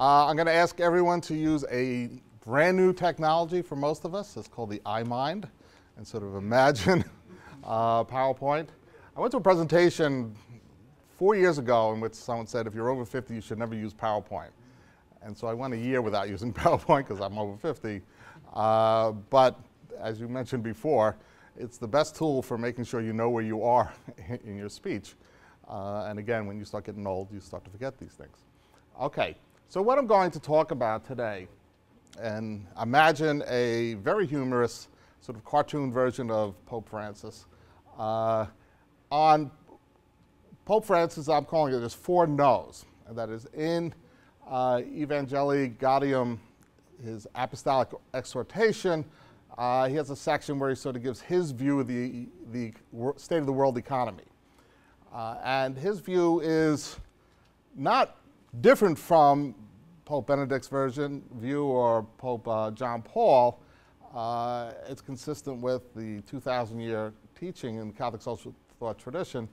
I'm going to ask everyone to use a brand new technology for most of us. It's called the iMind, and sort of imagine PowerPoint. I went to a presentation 4 years ago in which someone said, if you're over 50, you should never use PowerPoint. And so I went a year without using PowerPoint because I'm over 50. But as you mentioned before, it's the best tool for making sure you know where you are in your speech. And again, when you start getting old, you start to forget these things. Okay, so what I'm going to talk about today, and imagine a very humorous sort of cartoon version of Pope Francis. On Pope Francis, I'm calling it, there's 4 no's, and that is in Evangelii Gaudium, his apostolic exhortation. He has a section where he sort of gives his view of the state of the world economy. And his view is not different from Pope Benedict's view or Pope John Paul. It's consistent with the 2,000-year teaching in the Catholic social thought tradition,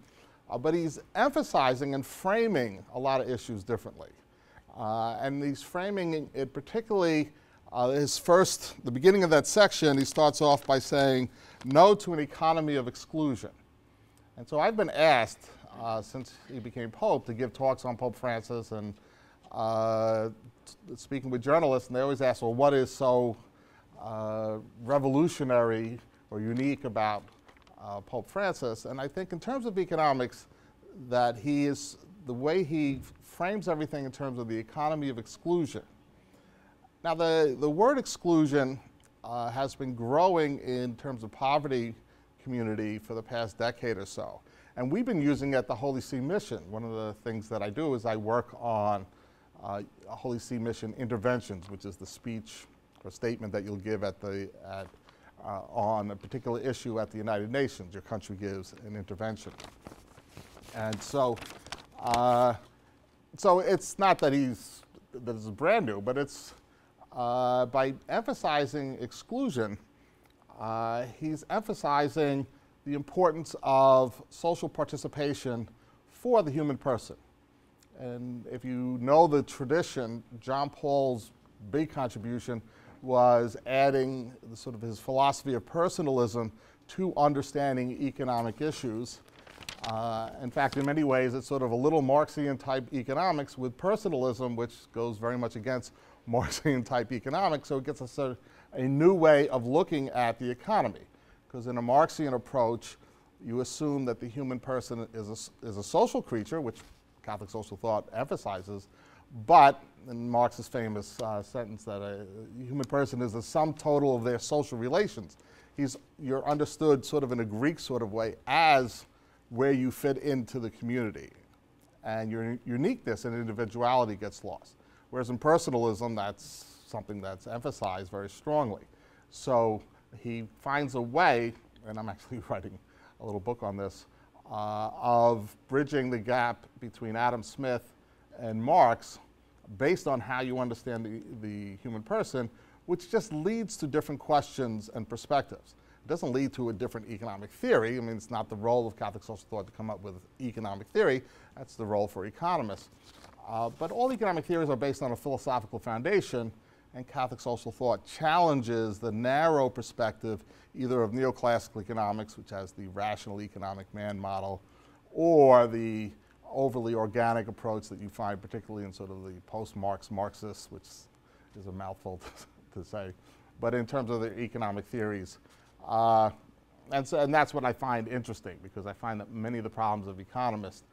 but he's emphasizing and framing a lot of issues differently. And he's framing it particularly, the beginning of that section, he starts off by saying, no to an economy of exclusion. And so I've been asked, since he became Pope, to give talks on Pope Francis and speaking with journalists, and they always ask, well, what is so revolutionary or unique about Pope Francis? And I think in terms of economics, that the way he frames everything in terms of the economy of exclusion. Now, the word exclusion has been growing in terms of poverty community for the past decade or so. And we've been using it at the Holy See Mission. One of the things that I do is I work on Holy See Mission interventions, which is the speech or statement that you'll give on a particular issue at the United Nations. Your country gives an intervention. And so it's not that this is brand new, but it's by emphasizing exclusion, he's emphasizing the importance of social participation for the human person. And if you know the tradition, John Paul's big contribution was adding sort of his philosophy of personalism to understanding economic issues. In fact, in many ways, it's sort of a little Marxian-type economics with personalism, which goes very much against Marxian-type economics, so it gets us a new way of looking at the economy. Because in a Marxian approach, you assume that the human person is a social creature, which Catholic social thought emphasizes, but in Marx's famous sentence that a human person is the sum total of their social relations. You're understood sort of in a Greek sort of way as where you fit into the community. And your uniqueness and individuality gets lost. Whereas in personalism, that's something that's emphasized very strongly. So he finds a way, and I'm actually writing a little book on this, of bridging the gap between Adam Smith and Marx based on how you understand the human person, which just leads to different questions and perspectives. It doesn't lead to a different economic theory. I mean, it's not the role of Catholic social thought to come up with economic theory. That's the role for economists. But all economic theories are based on a philosophical foundation, and Catholic social thought challenges the narrow perspective either of neoclassical economics, which has the rational economic man model, or the overly organic approach that you find particularly in sort of the post-Marx Marxists, which is a mouthful to say, but in terms of the economic theories. And that's what I find interesting, because I find that many of the problems of economists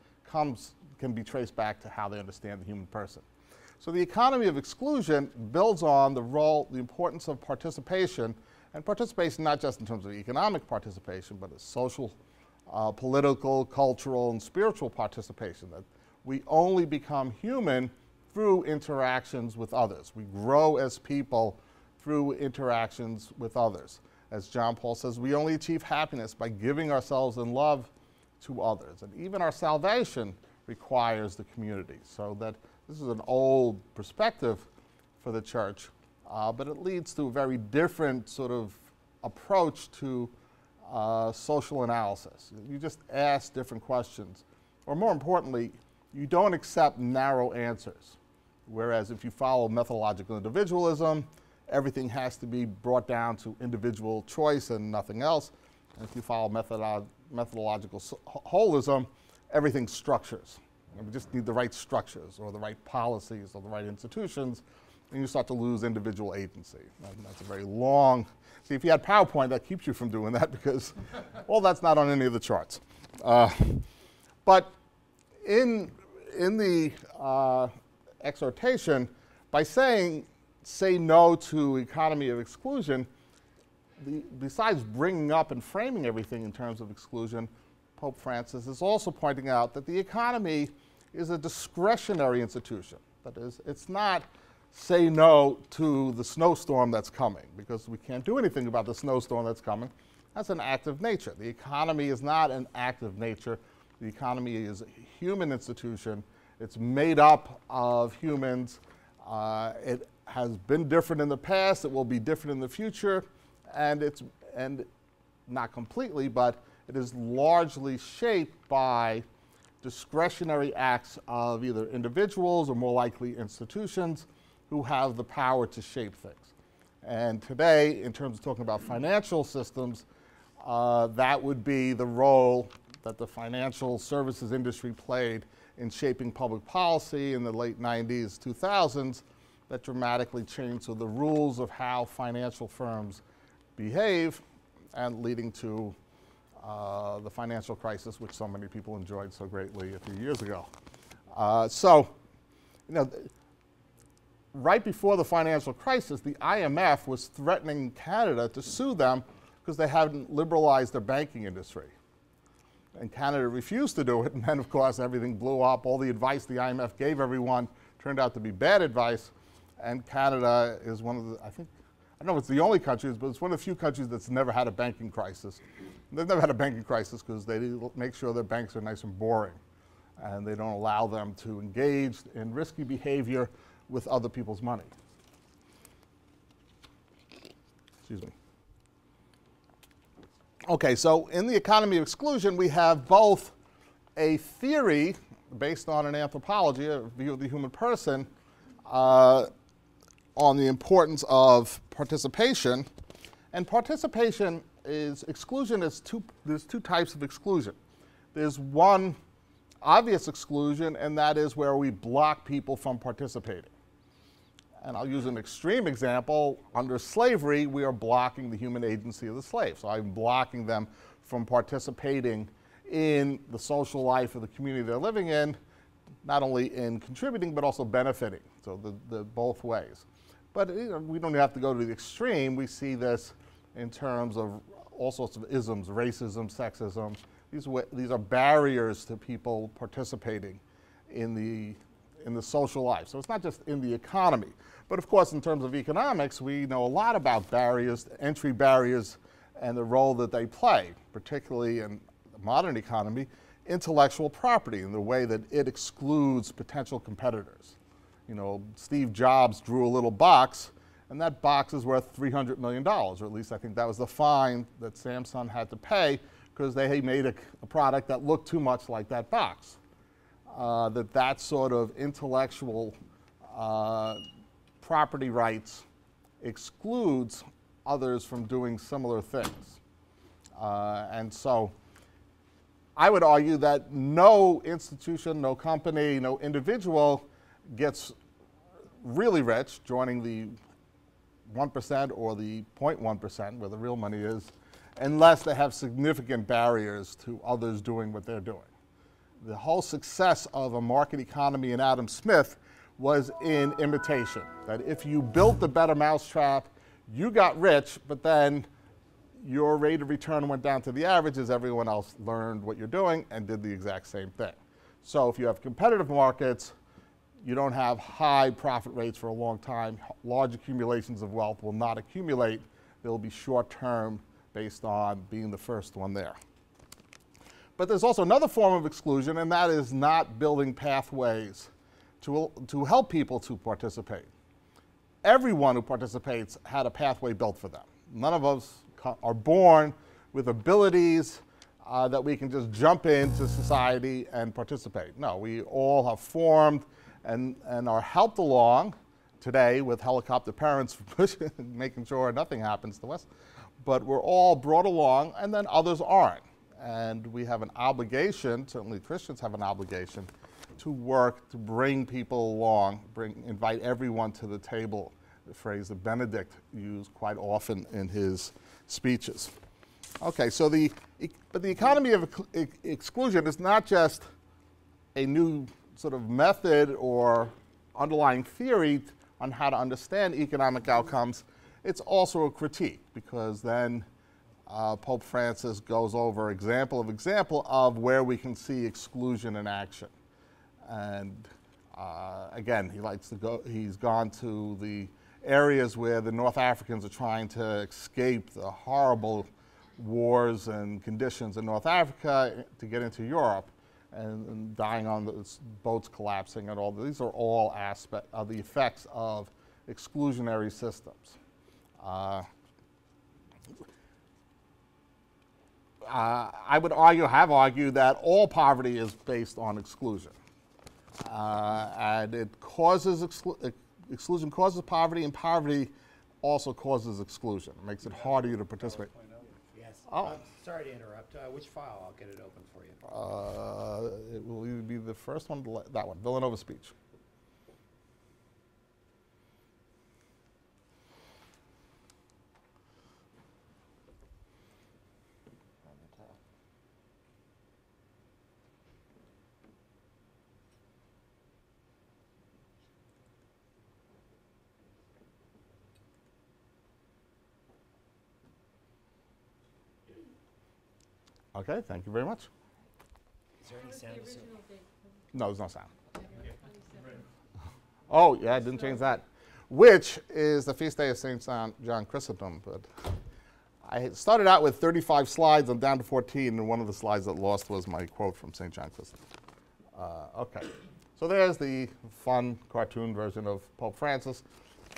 can be traced back to how they understand the human person. So the economy of exclusion builds on the importance of participation, and participation not just in terms of economic participation, but as social, political, cultural, and spiritual participation, that we only become human through interactions with others. We grow as people through interactions with others. As John Paul says, we only achieve happiness by giving ourselves in love to others. And even our salvation requires the community. So that this is an old perspective for the church, but it leads to a very different sort of approach to social analysis. You just ask different questions. Or more importantly, you don't accept narrow answers. Whereas if you follow methodological individualism, everything has to be brought down to individual choice and nothing else. And if you follow methodological holism, everything structures. And we just need the right structures or the right policies or the right institutions, and you start to lose individual agency. And that's a very long, see, if you had PowerPoint, that keeps you from doing that because, well, that's not on any of the charts. But in the exhortation, by saying, say no to economy of exclusion, besides bringing up and framing everything in terms of exclusion, Pope Francis is also pointing out that the economy is a discretionary institution. That is, it's not say no to the snowstorm that's coming, because we can't do anything about the snowstorm that's coming. That's an act of nature. The economy is not an act of nature. The economy is a human institution. It's made up of humans. It has been different in the past. It will be different in the future. And not completely, but it is largely shaped by discretionary acts of either individuals or more likely institutions who have the power to shape things. And today, in terms of talking about financial systems, that would be the role that the financial services industry played in shaping public policy in the late 90s, 2000s, that dramatically changed the rules of how financial firms behave, and leading to the financial crisis, which so many people enjoyed so greatly a few years ago. Right before the financial crisis, the IMF was threatening Canada to sue them because they hadn't liberalized their banking industry. And Canada refused to do it, and then, of course, everything blew up. All the advice the IMF gave everyone turned out to be bad advice, and Canada is one of the, I don't know if it's the only country, but it's one of the few countries that's never had a banking crisis. They've never had a banking crisis because they make sure their banks are nice and boring, and they don't allow them to engage in risky behavior with other people's money. Excuse me. Okay, so in the economy of exclusion, we have both a theory based on an anthropology, a view of the human person, on the importance of participation. And participation is, exclusion is there's two types of exclusion. There's one obvious exclusion, and that is where we block people from participating. And I'll use an extreme example. Under slavery, we are blocking the human agency of the slave. So I'm blocking them from participating in the social life of the community they're living in, not only in contributing, but also benefiting. So the both ways. But we don't have to go to the extreme. We see this in terms of all sorts of isms, racism, sexism. These are barriers to people participating in the social life. So it's not just in the economy. But of course, in terms of economics, we know a lot about barriers, entry barriers, and the role that they play, particularly in the modern economy, intellectual property, and the way that it excludes potential competitors. Steve Jobs drew a little box, and that box is worth $300 million, or at least I think that was the fine that Samsung had to pay because they made a product that looked too much like that box. That sort of intellectual property rights excludes others from doing similar things. And so I would argue that no institution, no company, no individual gets really rich, joining the 1% or the 0.1%, where the real money is, unless they have significant barriers to others doing what they're doing. The whole success of a market economy in Adam Smith was in imitation. That if you built the better mousetrap, you got rich, but then your rate of return went down to the average as everyone else learned what you're doing and did the exact same thing. So if you have competitive markets, you don't have high profit rates for a long time. Large accumulations of wealth will not accumulate. They'll be short-term based on being the first one there. But there's also another form of exclusion, and that is not building pathways to help people to participate. Everyone who participates had a pathway built for them. None of us are born with abilities that we can just jump into society and participate. No, we all have formed and are helped along today with helicopter parents pushing, making sure nothing happens to us. But we're all brought along, and then others aren't. And we have an obligation, certainly Christians have an obligation, to work to bring people along, invite everyone to the table, the phrase that Benedict used quite often in his speeches. Okay, so but the economy of exclusion is not just a new sort of method or underlying theory on how to understand economic outcomes. It's also a critique, because then Pope Francis goes over example of where we can see exclusion in action. And again, he's gone to the areas where the North Africans are trying to escape the horrible wars and conditions in North Africa to get into Europe, and dying on the boats collapsing and all. These are all aspects of the effects of exclusionary systems. I would have argued that all poverty is based on exclusion. And it causes exclusion causes poverty, and poverty also causes exclusion. It makes it harder to participate. Yes. Oh. Sorry to interrupt. Which file? I'll get it open for you. It will either be the first one, that one, Villanova speech. Okay, thank you very much. Is there any sound? No, there's no sound. Oh, yeah, I didn't change that. Which is the feast day of St. John Chrysostom. But I started out with 35 slides. I'm down to 14, and one of the slides that lost was my quote from St. John Chrysostom. Okay, so there's the fun cartoon version of Pope Francis.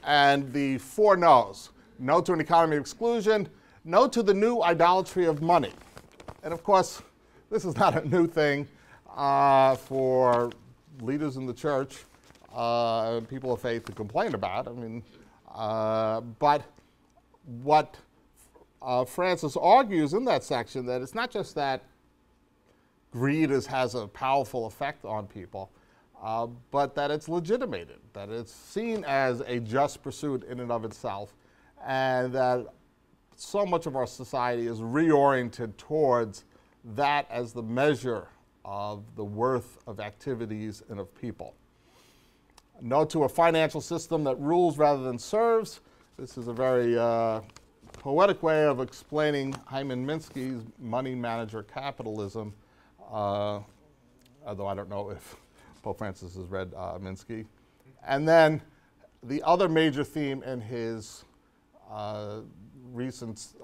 And the 4 no's. No to an economy of exclusion. No to the new idolatry of money. And of course, this is not a new thing for leaders in the church, people of faith to complain about. I mean, but what Francis argues in that section, that it's not just that greed has a powerful effect on people, but that it's legitimated, that it's seen as a just pursuit in and of itself, and that so much of our society is reoriented towards that as the measure of the worth of activities and of people. No to a financial system that rules rather than serves. This is a very poetic way of explaining Hyman Minsky's money manager capitalism, although I don't know if Pope Francis has read Minsky. And then the other major theme in his since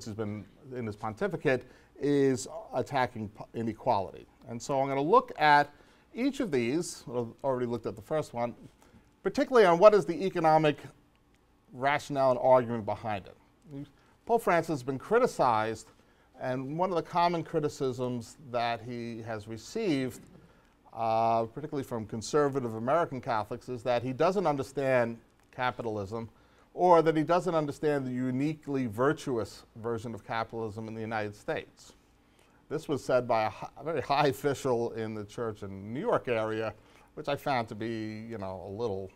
he's been in his pontificate, is attacking inequality. And so I'm going to look at each of these. I've already looked at the first one, particularly on what is the economic rationale and argument behind it. Pope Francis has been criticized, and one of the common criticisms that he has received, particularly from conservative American Catholics, is that he doesn't understand capitalism, or that he doesn't understand the uniquely virtuous version of capitalism in the United States. This was said by a very high official in the church in the New York area, which I found to be, a little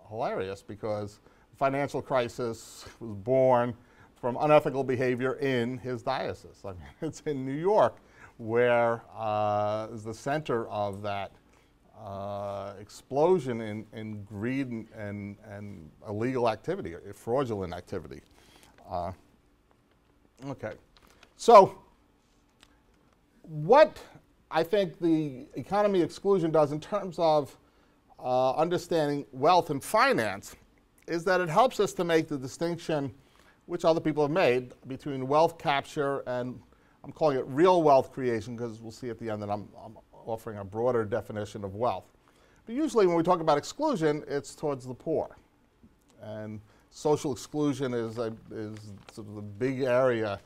hilarious, because the financial crisis was born from unethical behavior in his diocese. I mean, it's in New York where is the center of that explosion in greed and illegal activity, or fraudulent activity. Okay, so what I think the economy exclusion does in terms of understanding wealth and finance is that it helps us to make the distinction, which other people have made, between wealth capture and, I'm calling it real wealth creation, because we'll see at the end that I'm offering a broader definition of wealth. But usually when we talk about exclusion, it's towards the poor. And social exclusion is sort of the big area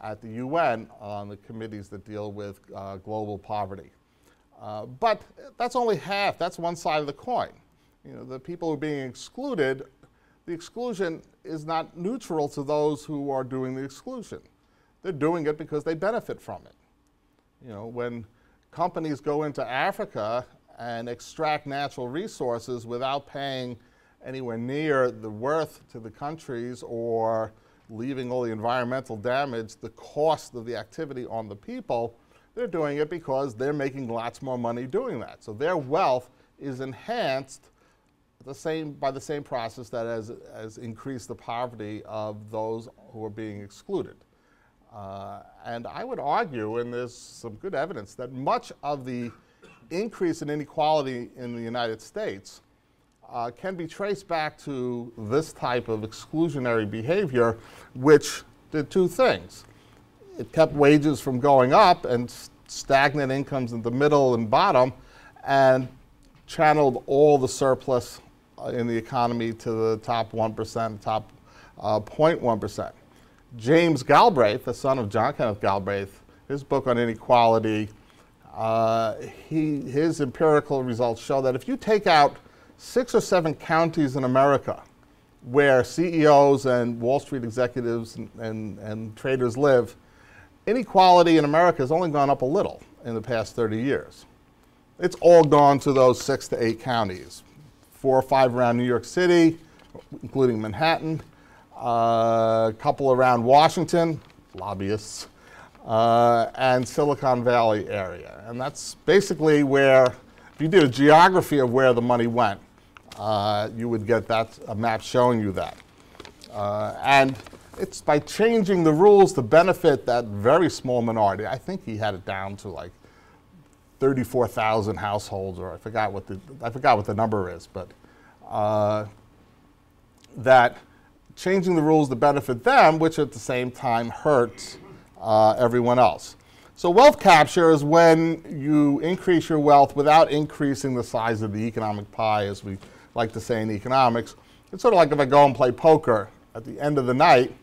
at the UN on the committees that deal with global poverty. But that's only half. That's one side of the coin. You know, the people who are being excluded, the exclusion is not neutral to those who are doing the exclusion. They're doing it because they benefit from it. You know, when companies go into Africa and extract natural resources without paying anywhere near the worth to the countries or leaving all the environmental damage, the cost of the activity on the people, they're doing it because they're making lots more money doing that. So their wealth is enhanced by the same process that has increased the poverty of those who are being excluded. And I would argue, and there's some good evidence, that much of the increase in inequality in the United States can be traced back to this type of exclusionary behavior, which did two things. It kept wages from going up and stagnant incomes in the middle and bottom, and channeled all the surplus in the economy to the top 1%, top 0.1%. James Galbraith, the son of John Kenneth Galbraith, his book on inequality, his empirical results show that if you take out 6 or 7 counties in America where CEOs and Wall Street executives and traders live, inequality in America has only gone up a little in the past 30 years. It's all gone to those 6 to 8 counties, 4 or 5 around New York City, including Manhattan, a couple around Washington, lobbyists, and Silicon Valley area. And that's basically where, if you did a geography of where the money went, you would get a map showing you that. And it's by changing the rules to benefit that very small minority. I think he had it down to like 34,000 households, or I forgot what the number is, but that changing the rules to benefit them, which at the same time hurts everyone else. So wealth capture is when you increase your wealth without increasing the size of the economic pie, as we like to say in economics. It's sort of like if I go and play poker, at the end of the night,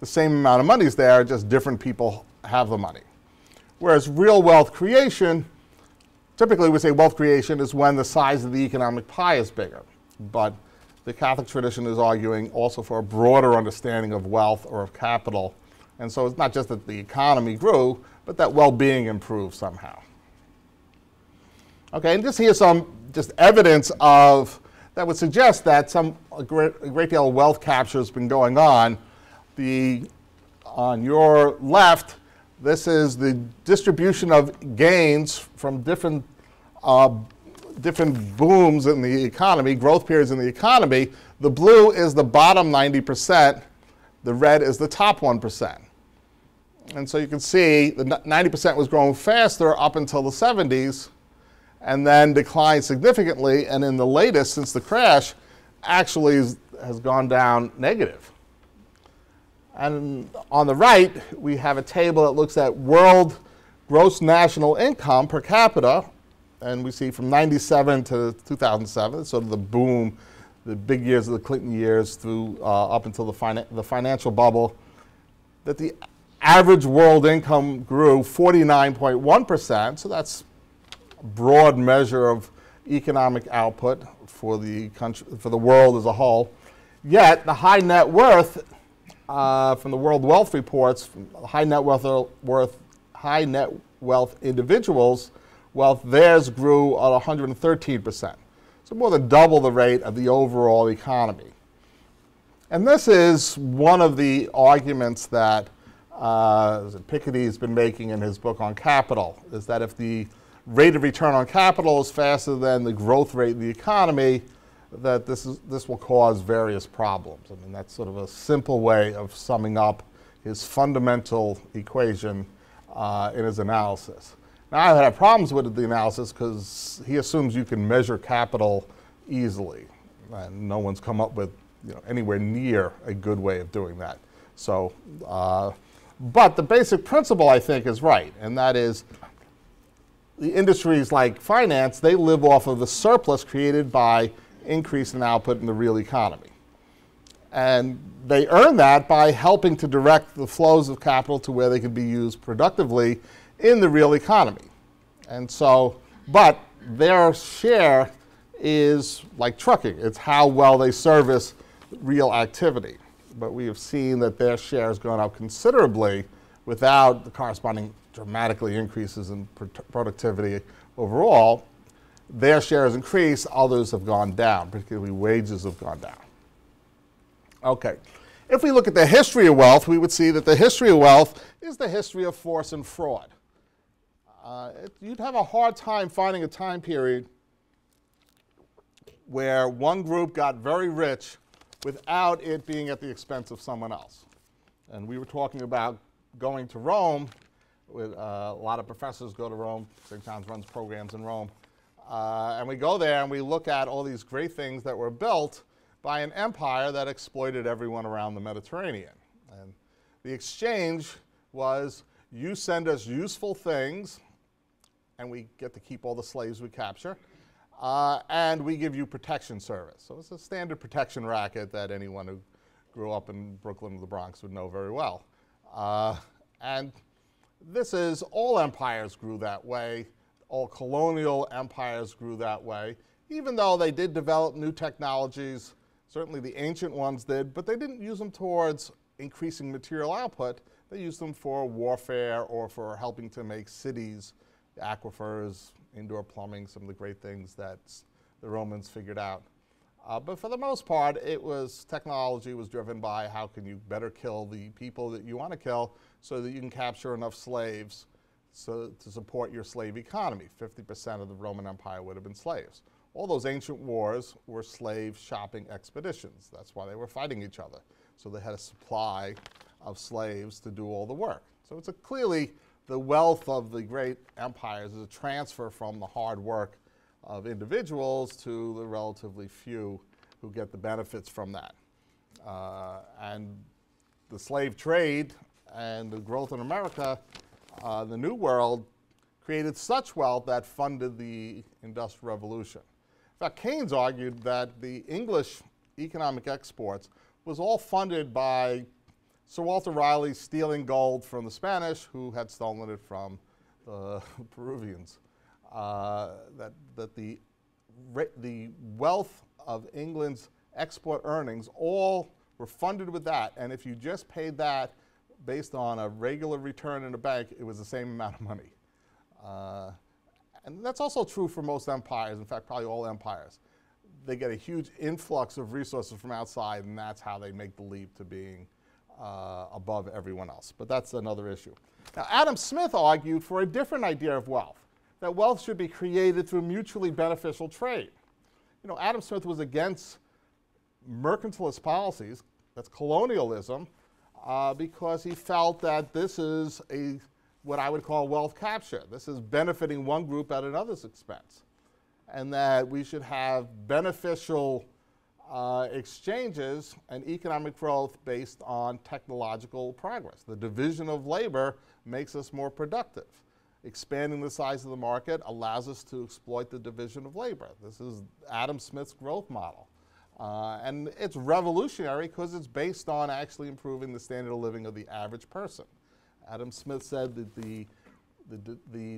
the same amount of money is there, just different people have the money. Whereas real wealth creation, typically we say wealth creation is when the size of the economic pie is bigger. But the Catholic tradition is arguing also for a broader understanding of wealth or of capital. And so it's not just that the economy grew, but that well-being improved somehow. Okay, and just here's some evidence that would suggest that a great deal of wealth capture has been going on. On your left, this is the distribution of gains from different booms in the economy, growth periods in the economy. The blue is the bottom 90%. The red is the top 1%. And so you can see the 90% was growing faster up until the 70s and then declined significantly. And in the latest, since the crash, actually has gone down negative. And on the right, we have a table that looks at world gross national income per capita. And we see from 97 to 2007, sort of the boom, the big years of the Clinton years through up until the financial bubble, that the average world income grew 49.1%. So that's a broad measure of economic output for the country, for the world as a whole. Yet the high net worth from the World Wealth Reports, high net wealth individuals, wealth theirs grew at 113%. So more than double the rate of the overall economy. And this is one of the arguments that Piketty has been making in his book on capital, is that if the rate of return on capital is faster than the growth rate of the economy, that this will cause various problems. I mean, that's sort of a simple way of summing up his fundamental equation in his analysis. Now, I have problems with the analysis because he assumes you can measure capital easily, and no one's come up with anywhere near a good way of doing that. So, but the basic principle, I think, is right, and that is the industries like finance, they live off of the surplus created by increase in output in the real economy. And they earn that by helping to direct the flows of capital to where they can be used productively in the real economy. And so But their share is like trucking. It's how well they service real activity. But we have seen that their share has gone up considerably without the corresponding dramatically increases in productivity overall. Their share has increased, others have gone down, particularly wages have gone down. Okay, if we look at the history of wealth, we would see that the history of wealth is the history of force and fraud. You'd have a hard time finding a time period where one group got very rich without it being at the expense of someone else. And we were talking about going to Rome. With, a lot of professors go to Rome. St. John's runs programs in Rome. And we go there and we look at all these great things that were built by an empire that exploited everyone around the Mediterranean. And the exchange was, you send us useful things, and we get to keep all the slaves we capture, and we give you protection service. So it's a standard protection racket that anyone who grew up in Brooklyn or the Bronx would know very well. And this is, all empires grew that way. All colonial empires grew that way, even though they did develop new technologies. Certainly the ancient ones did, but they didn't use them towards increasing material output. They used them for warfare or for helping to make cities, aquifers, indoor plumbing, some of the great things that the Romans figured out. But for the most part, technology was driven by how can you better kill the people that you want to kill so that you can capture enough slaves to support your slave economy. 50% of the Roman Empire would have been slaves. All those ancient wars were slave shopping expeditions. That's why they were fighting each other. So they had a supply of slaves to do all the work. So it's clearly the wealth of the great empires is a transfer from the hard work of individuals to the relatively few who get the benefits from that. And the slave trade and the growth in America, the New World, created such wealth that funded the Industrial Revolution. In fact, Keynes argued that the English economic exports was all funded by Sir Walter Raleigh stealing gold from the Spanish, who had stolen it from the Peruvians. That the wealth of England's export earnings all were funded with that, and if you just paid that based on a regular return in a bank, it was the same amount of money. And that's also true for most empires, in fact, probably all empires. They get a huge influx of resources from outside, and that's how they make the leap to being above everyone else. But that's another issue. Now, Adam Smith argued for a different idea of wealth, that wealth should be created through mutually beneficial trade. You know, Adam Smith was against mercantilist policies, that's colonialism, because he felt that this is what I would call wealth capture. This is benefiting one group at another's expense. And that we should have beneficial exchanges and economic growth based on technological progress. The division of labor makes us more productive. Expanding the size of the market allows us to exploit the division of labor. This is Adam Smith's growth model. And it's revolutionary because it's based on actually improving the standard of living of the average person. Adam Smith said that the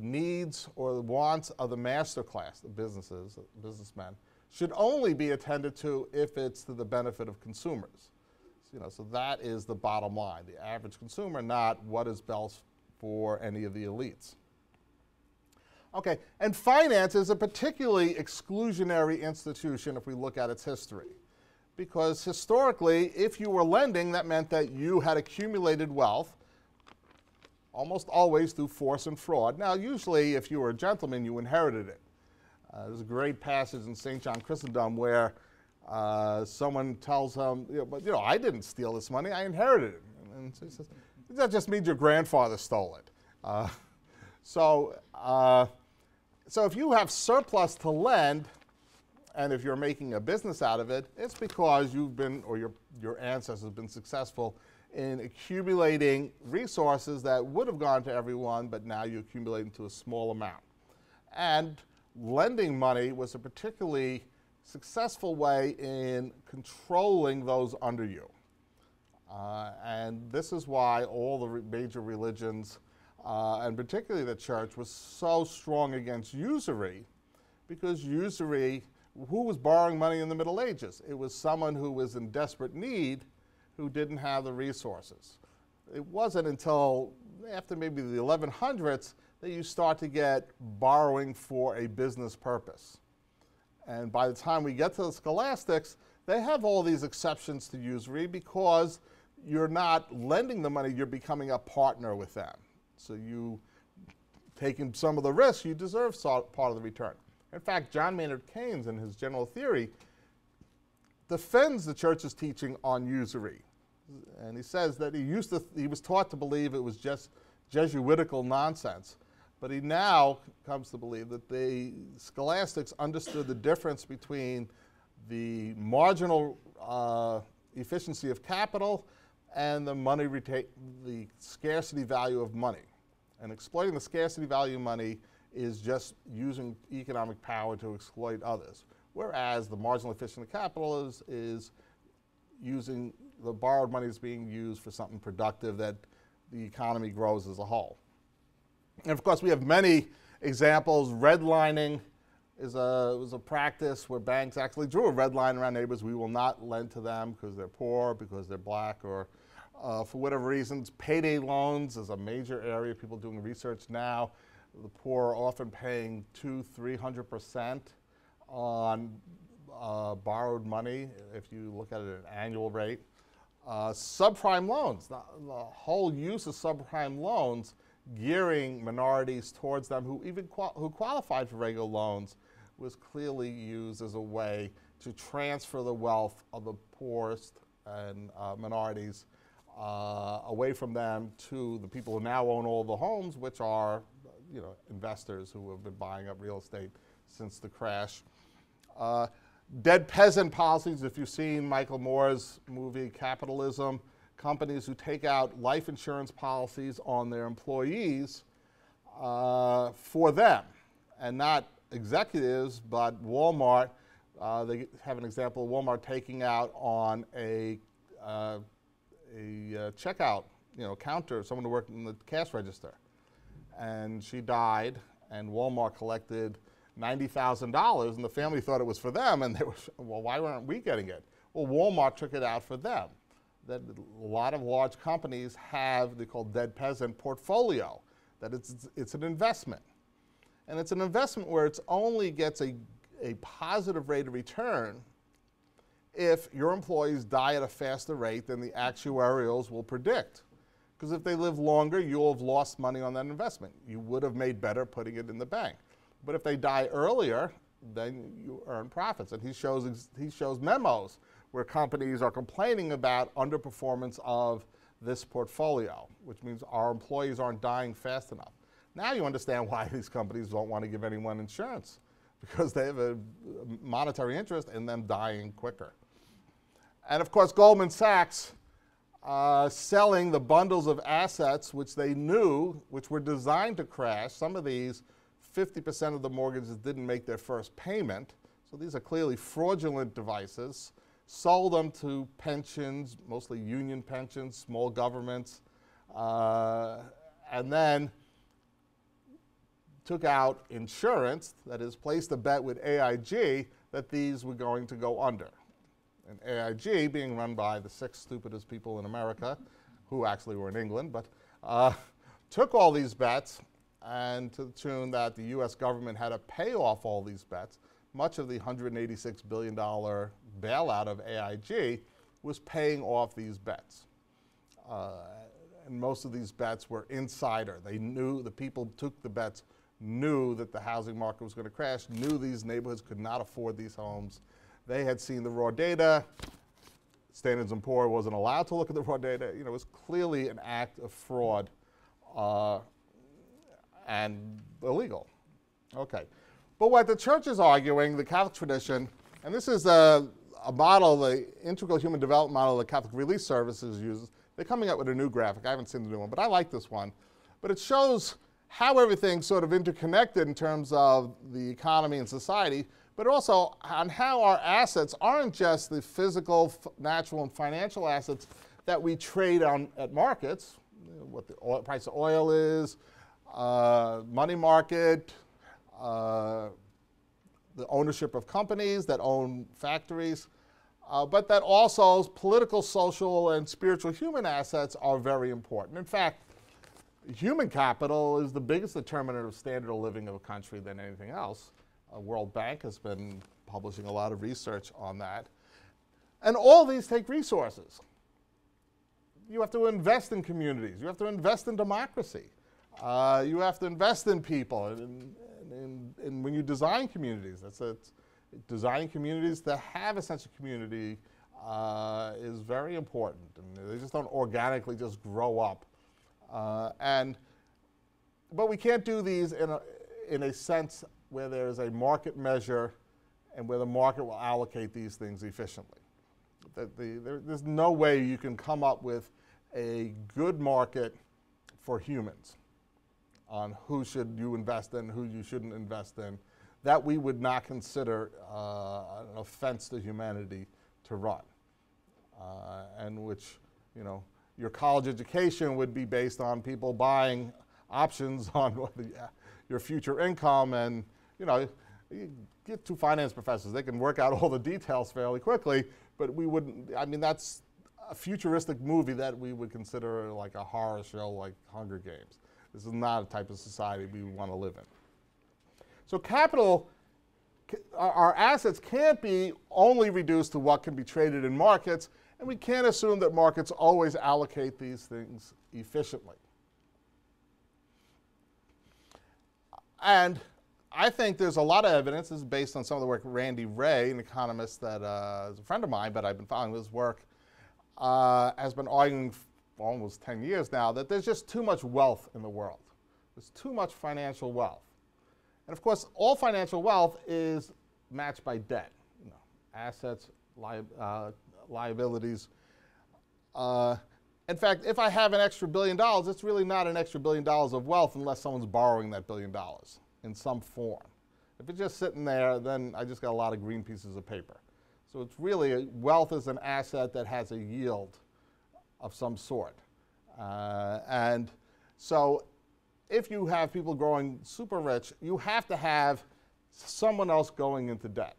needs or the wants of the master class, the businessmen, should only be attended to if it's to the benefit of consumers. So that is the bottom line, the average consumer, not what is best for any of the elites. Okay, and finance is a particularly exclusionary institution if we look at its history. Because historically, if you were lending, that meant that you had accumulated wealth, almost always through force and fraud. Now, usually, if you were a gentleman, you inherited it. There's a great passage in St. John Chrysostom where someone tells him, I didn't steal this money, I inherited it. And so he says, that just means your grandfather stole it. So if you have surplus to lend, and if you're making a business out of it, it's because you've been, or your ancestors have been successful in accumulating resources that would have gone to everyone, but now you accumulate into a small amount. And lending money was a particularly successful way in controlling those under you. And this is why all the major religions and particularly the church, was so strong against usury, because usury, who was borrowing money in the Middle Ages? It was someone who was in desperate need who didn't have the resources. It wasn't until after maybe the 1100s that you start to get borrowing for a business purpose. And by the time we get to the scholastics, they have all these exceptions to usury because you're not lending the money, you're becoming a partner with them. So you taking some of the risk, you deserve part of the return. In fact, John Maynard Keynes, in his general theory, defends the church's teaching on usury. And he says that he was taught to believe it was just Jesuitical nonsense. But he now comes to believe that the scholastics understood the difference between the marginal efficiency of capital and the scarcity value of money. And exploiting the scarcity value of money is just using economic power to exploit others. Whereas the marginal efficiency of capital is using the borrowed money is being used for something productive that the economy grows as a whole. And of course, we have many examples. Redlining was a practice where banks actually drew a red line around neighbors. We will not lend to them because they're poor, because they're black, or for whatever reasons. Payday loans is a major area. People doing research now. The poor are often paying 200–300% on borrowed money if you look at it at an annual rate. Subprime loans, the whole use of subprime loans gearing minorities towards them who who qualified for regular loans was clearly used as a way to transfer the wealth of the poorest and minorities away from them to the people who now own all the homes, which are investors who have been buying up real estate since the crash. Dead peasant policies, if you've seen Michael Moore's movie Capitalism, companies who take out life insurance policies on their employees for them, and not executives, but Walmart. They have an example of Walmart taking out on a checkout counter, someone who worked in the cash register. And she died, and Walmart collected $90,000, and the family thought it was for them, and they were, well, why weren't we getting it? Well, Walmart took it out for them. That a lot of large companies have, they call dead peasant portfolio, that it's an investment. And it's an investment where it only gets a positive rate of return if your employees die at a faster rate than the actuarials will predict. Because if they live longer, you'll have lost money on that investment. You would have made better putting it in the bank. But if they die earlier, then you earn profits. And he shows memos where companies are complaining about underperformance of this portfolio, which means our employees aren't dying fast enough. Now you understand why these companies don't want to give anyone insurance, because they have a monetary interest in them dying quicker. And of course, Goldman Sachs selling the bundles of assets which they knew, which were designed to crash. Some of these, 50% of the mortgages didn't make their first payment. So these are clearly fraudulent devices. Sold them to pensions, mostly union pensions, small governments, and then took out insurance, that is, placed a bet with AIG that these were going to go under. And AIG, being run by the 6 stupidest people in America, who actually were in England, but took all these bets, and to the tune that the US government had to pay off all these bets. Much of the $186 billion bailout of AIG was paying off these bets. And most of these bets were insider. They knew, the people who took the bets knew that the housing market was going to crash, knew these neighborhoods could not afford these homes. They had seen the raw data. Standard & Poor's wasn't allowed to look at the raw data. It was clearly an act of fraud and illegal. Okay. But what the church is arguing, the Catholic tradition, and this is a model, the integral human development model the Catholic Relief Services uses. They're coming up with a new graphic. I haven't seen the new one, but I like this one. But it shows how everything's sort of interconnected in terms of the economy and society, but also on how our assets aren't just the physical, natural, and financial assets that we trade on at markets, what the price of oil is, money market, the ownership of companies that own factories, but that also political, social, and spiritual human assets are very important. In fact, human capital is the biggest determinant of standard of living of a country than anything else. World Bank has been publishing a lot of research on that. And all these take resources. You have to invest in communities. You have to invest in democracy. You have to invest in people. And when you design communities, designing communities that have a sense of community is very important. And they just don't organically just grow up. But we can't do these in a sense where there's a market measure and where the market will allocate these things efficiently. There's no way you can come up with a good market for humans on who should you invest in, who you shouldn't invest in, that we would not consider an offense to humanity to run, and which, you know, your college education would be based on people buying options on your future income, and you get two finance professors, they can work out all the details fairly quickly, but we wouldn't, I mean, that's a futuristic movie that we would consider like a horror show like Hunger Games. This is not a type of society we want to live in. So capital, our assets can't be only reduced to what can be traded in markets, and we can't assume that markets always allocate these things efficiently. And I think there's a lot of evidence, this is based on some of the work of Randy Wray, an economist that is a friend of mine, but I've been following his work, has been arguing for almost 10 years now that there's just too much wealth in the world. There's too much financial wealth. And of course, all financial wealth is matched by debt, assets, liabilities. In fact, if I have an extra $1 billion, it's really not an extra $1 billion of wealth unless someone's borrowing that $1 billion in some form. If it's just sitting there, then I just got a lot of green pieces of paper. So it's really, wealth is an asset that has a yield of some sort. And so if you have people growing super rich, you have to have someone else going into debt.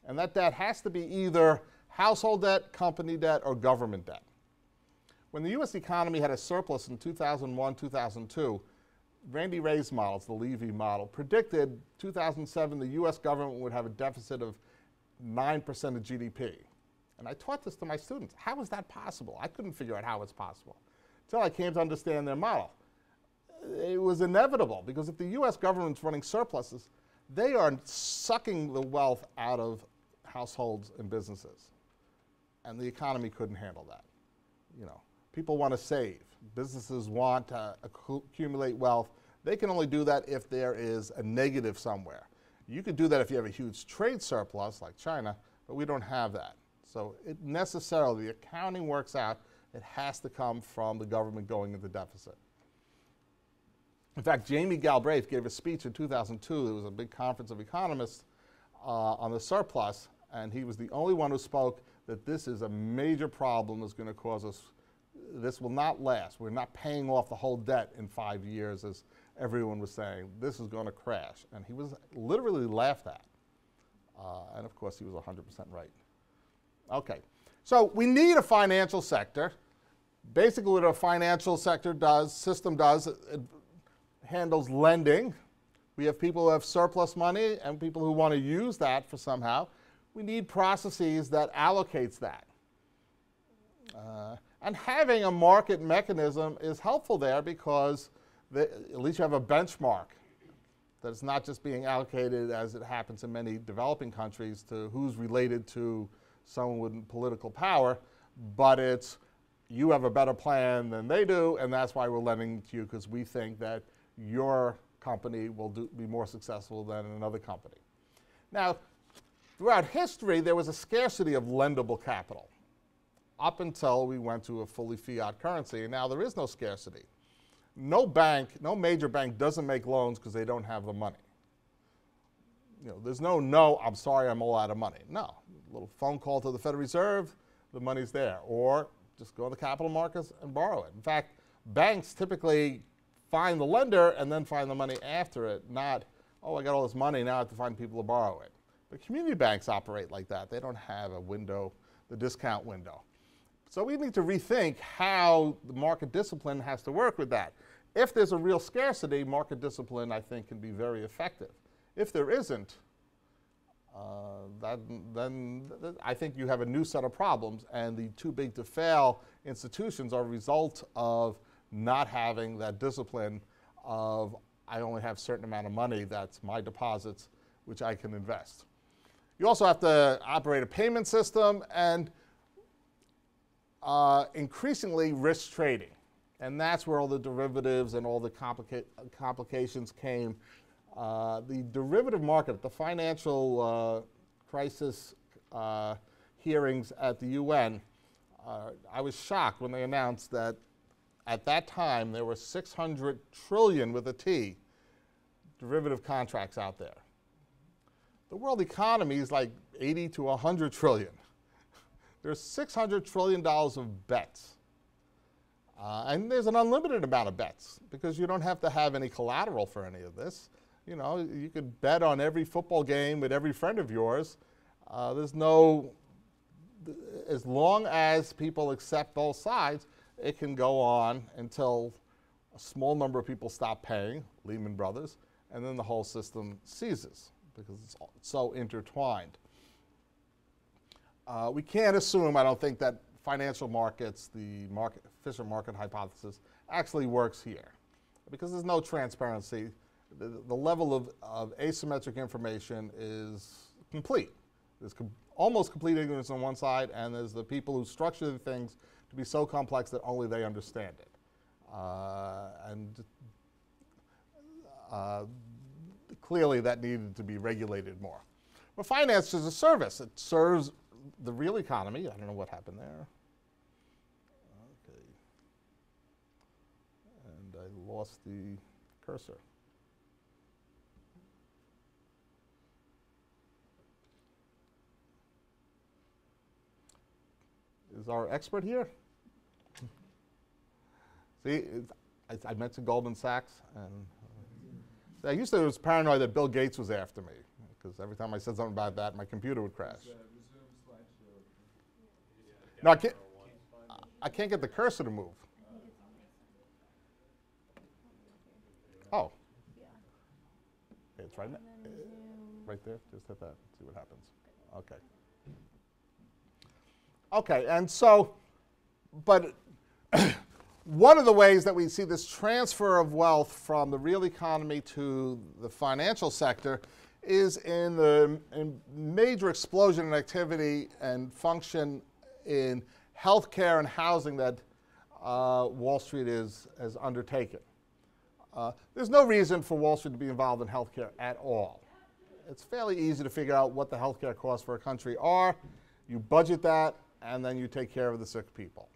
And that debt has to be either household debt, company debt, or government debt. When the US economy had a surplus in 2001, 2002, Randy Wray's models, the Levy model, predicted 2007 the US government would have a deficit of 9% of GDP. And I taught this to my students. How is that possible? I couldn't figure out how it's possible until I came to understand their model. It was inevitable because if the US government's running surpluses, they are sucking the wealth out of households and businesses. And the economy couldn't handle that. People want to save. Businesses want to accumulate wealth. They can only do that if there is a negative somewhere. You could do that if you have a huge trade surplus like China, but we don't have that. So it necessarily, the accounting works out, it has to come from the government going into deficit. In fact, Jamie Galbraith gave a speech in 2002. There was a big conference of economists on the surplus, and he was the only one who spoke that this is a major problem that's going to cause us, this will not last. We're not paying off the whole debt in 5 years, as everyone was saying. This is going to crash. And he was literally laughed at. And of course, he was 100% right. Okay, so we need a financial sector. Basically what a financial sector does, system does, it handles lending. We have people who have surplus money and people who want to use that for somehow. We need processes that allocates that. And having a market mechanism is helpful there because at least you have a benchmark that it's not just being allocated as it happens in many developing countries to who's related to someone with political power, but it's you have a better plan than they do, and that's why we're lending to you because we think that your company will be more successful than another company. Now, throughout history, there was a scarcity of lendable capital up until we went to a fully fiat currency, and now there is no scarcity. No bank, no major bank doesn't make loans because they don't have the money. There's no, I'm sorry, I'm all out of money. No, a little phone call to the Federal Reserve, the money's there. Or just go to the capital markets and borrow it. In fact, banks typically find the lender and then find the money after it, not, oh, I got all this money, now I have to find people to borrow it. But community banks operate like that. They don't have a window, the discount window. So we need to rethink how the market discipline has to work with that. If there's a real scarcity, market discipline, I think, can be very effective. If there isn't, then I think you have a new set of problems, and the too big to fail institutions are a result of not having that discipline of, I only have a certain amount of money, that's my deposits, which I can invest. You also have to operate a payment system and increasingly risk trading. And that's where all the derivatives and all the complications came. The derivative market, the financial crisis hearings at the UN, I was shocked when they announced that at that time there were 600 trillion with a T derivative contracts out there. The world economy is like 80 to 100 trillion. There's $600 trillion of bets. And there's an unlimited amount of bets because you don't have to have any collateral for any of this. You know, you could bet on every football game with every friend of yours. There's no, as long as people accept both sides, it can go on until a small number of people stop paying, Lehman Brothers, and then the whole system seizes because it's so intertwined. We can't assume, I don't think, that financial markets, the Fisher market hypothesis, actually works here because there's no transparency. The level of asymmetric information is complete. There's almost complete ignorance on one side, and there's the people who structure the things to be so complex that only they understand it. Clearly that needed to be regulated more. But finance is a service. It serves the real economy. I don't know what happened there. Okay. And I lost the cursor. Is our expert here? See, I mentioned Goldman Sachs, and I used to was paranoid that Bill Gates was after me, because every time I said something about that, my computer would crash. No, I can't get the cursor to move. Oh. It's right, right there. Just hit that. See what happens. Okay. Okay, and so, but one of the ways that we see this transfer of wealth from the real economy to the financial sector is in the major explosion in activity and function in healthcare and housing that Wall Street has undertaken. There's no reason for Wall Street to be involved in healthcare at all. It's fairly easy to figure out what the healthcare costs for a country are. You budget that, and then you take care of the sick people.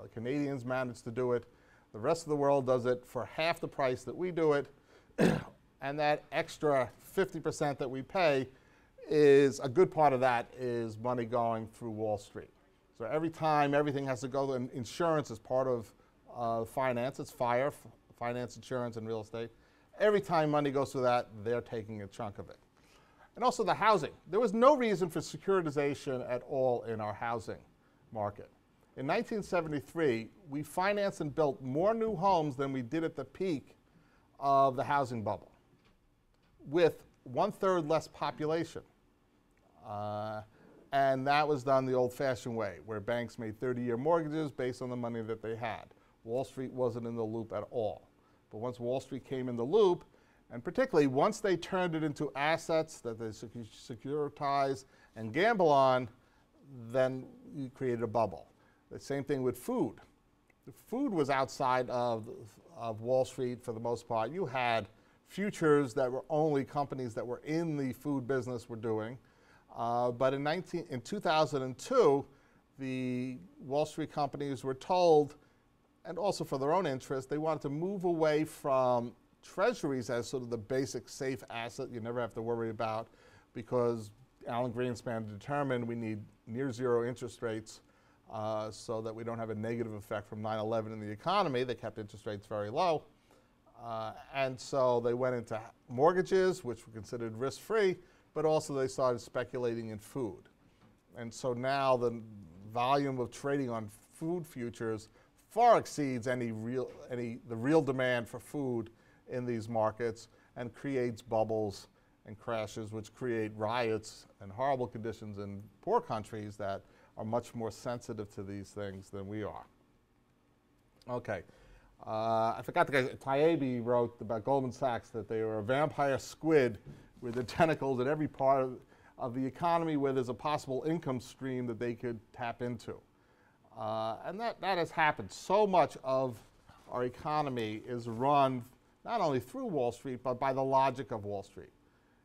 The Canadians manage to do it. The rest of the world does it for half the price that we do it. And that extra 50% that we pay is, a good part of that is money going through Wall Street. So every time everything has to go, and insurance is part of finance. It's finance, insurance, and real estate. Every time money goes through that, they're taking a chunk of it. And also the housing. There was no reason for securitization at all in our housing market. In 1973, we financed and built more new homes than we did at the peak of the housing bubble, with 1/3 less population. And that was done the old-fashioned way, where banks made 30-year mortgages based on the money that they had. Wall Street wasn't in the loop at all. But once Wall Street came in the loop, and particularly once they turned it into assets that they securitize and gamble on, then you created a bubble. The same thing with food. The food was outside of Wall Street for the most part. You had futures that were only companies that were in the food business were doing. But in 2002, the Wall Street companies were told, and also for their own interest, they wanted to move away from treasuries as sort of the basic safe asset you never have to worry about, because Alan Greenspan determined we need near zero interest rates so that we don't have a negative effect from 9/11 in the economy. They kept interest rates very low. And so they went into mortgages, which were considered risk-free, but also they started speculating in food. And so now the volume of trading on food futures far exceeds the real demand for food in these markets, and creates bubbles and crashes, which create riots and horrible conditions in poor countries that are much more sensitive to these things than we are. Okay. I forgot the guy, Taibbi wrote about Goldman Sachs that they were a vampire squid with the tentacles in every part of the economy where there's a possible income stream that they could tap into. And that has happened. So much of our economy is run not only through Wall Street, but by the logic of Wall Street.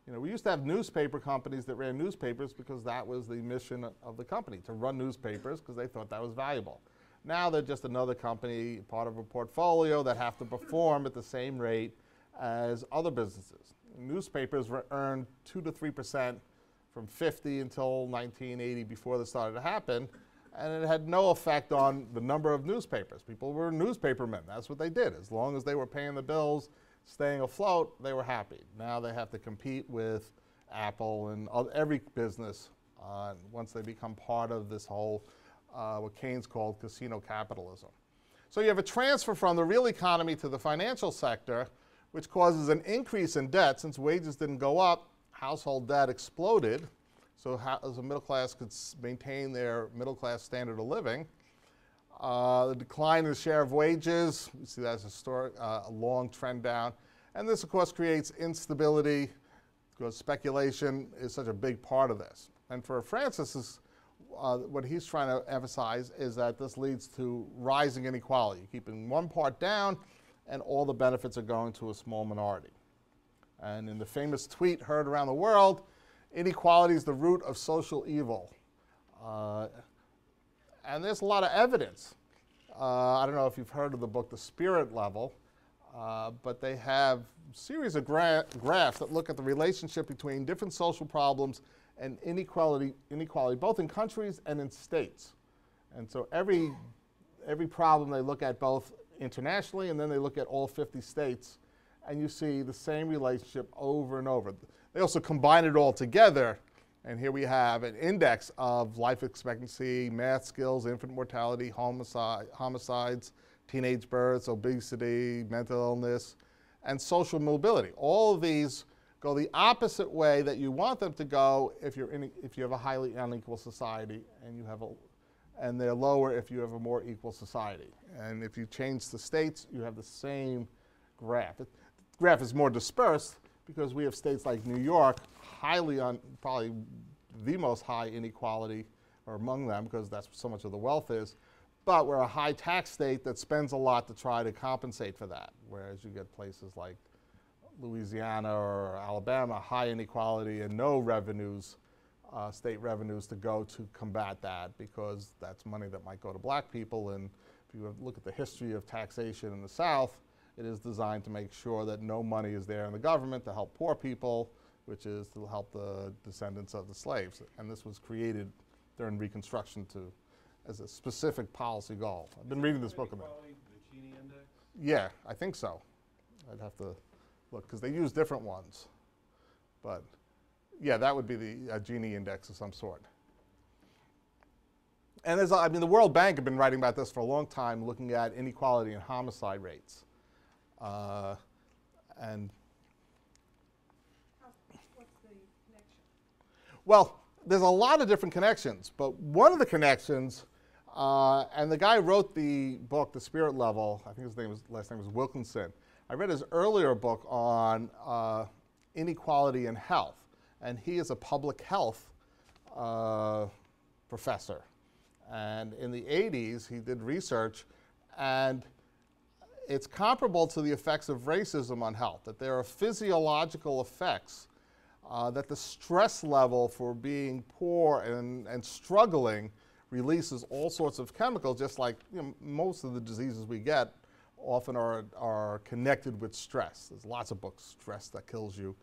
You know, we used to have newspaper companies that ran newspapers because that was the mission of the company, to run newspapers because they thought that was valuable. Now they're just another company, part of a portfolio that have to perform at the same rate as other businesses. Newspapers earned 2 to 3% from 50 until 1980 before this started to happen, and it had no effect on the number of newspapers. People were newspapermen. That's what they did. As long as they were paying the bills, staying afloat, they were happy. Now they have to compete with Apple and every business once they become part of this whole, what Keynes called casino capitalism. So you have a transfer from the real economy to the financial sector, which causes an increase in debt. Since wages didn't go up, household debt exploded. So as the middle class could maintain their middle class standard of living. The decline in the share of wages, we see that as a long trend down. And this, of course, creates instability because speculation is such a big part of this. And for Francis, what he's trying to emphasize is that this leads to rising inequality, keeping one part down, and all the benefits are going to a small minority. And in the famous tweet heard around the world, inequality is the root of social evil. And there's a lot of evidence. I don't know if you've heard of the book, The Spirit Level, but they have a series of graphs that look at the relationship between different social problems and inequality both in countries and in states. And so every problem they look at both internationally, and then they look at all 50 states, and you see the same relationship over and over. They also combine it all together, and here we have an index of life expectancy, math skills, infant mortality, homicides, teenage births, obesity, mental illness, and social mobility. All of these go the opposite way that you want them to go if you have a highly unequal society, and they're lower if you have a more equal society. And if you change the states, you have the same graph. The graph is more dispersed because we have states like New York, probably the most high inequality, or among them, because that's so much of the wealth is. But we're a high tax state that spends a lot to try to compensate for that, whereas you get places like Louisiana or Alabama, high inequality and no revenues, state revenues to go to combat that, because that's money that might go to black people. And if you look at the history of taxation in the South, it is designed to make sure that no money is there in the government to help poor people, which is to help the descendants of the slaves. And this was created during Reconstruction as a specific policy goal. I've been reading this book about it. The Gini index? Yeah, I think so. I'd have to look, because they use different ones. But yeah, that would be the Gini index of some sort. And the World Bank have been writing about this for a long time, looking at inequality and homicide rates. And what's the connection? well, there's a lot of different connections, but one of the connections, and the guy who wrote the book, The Spirit Level, I think last name was Wilkinson. I read his earlier book on inequality in health, and he is a public health professor. And in the 80s, he did research, and it's comparable to the effects of racism on health, that there are physiological effects, that the stress level for being poor and struggling releases all sorts of chemicals, just like most of the diseases we get often are connected with stress. There's lots of books, Stress That Kills You.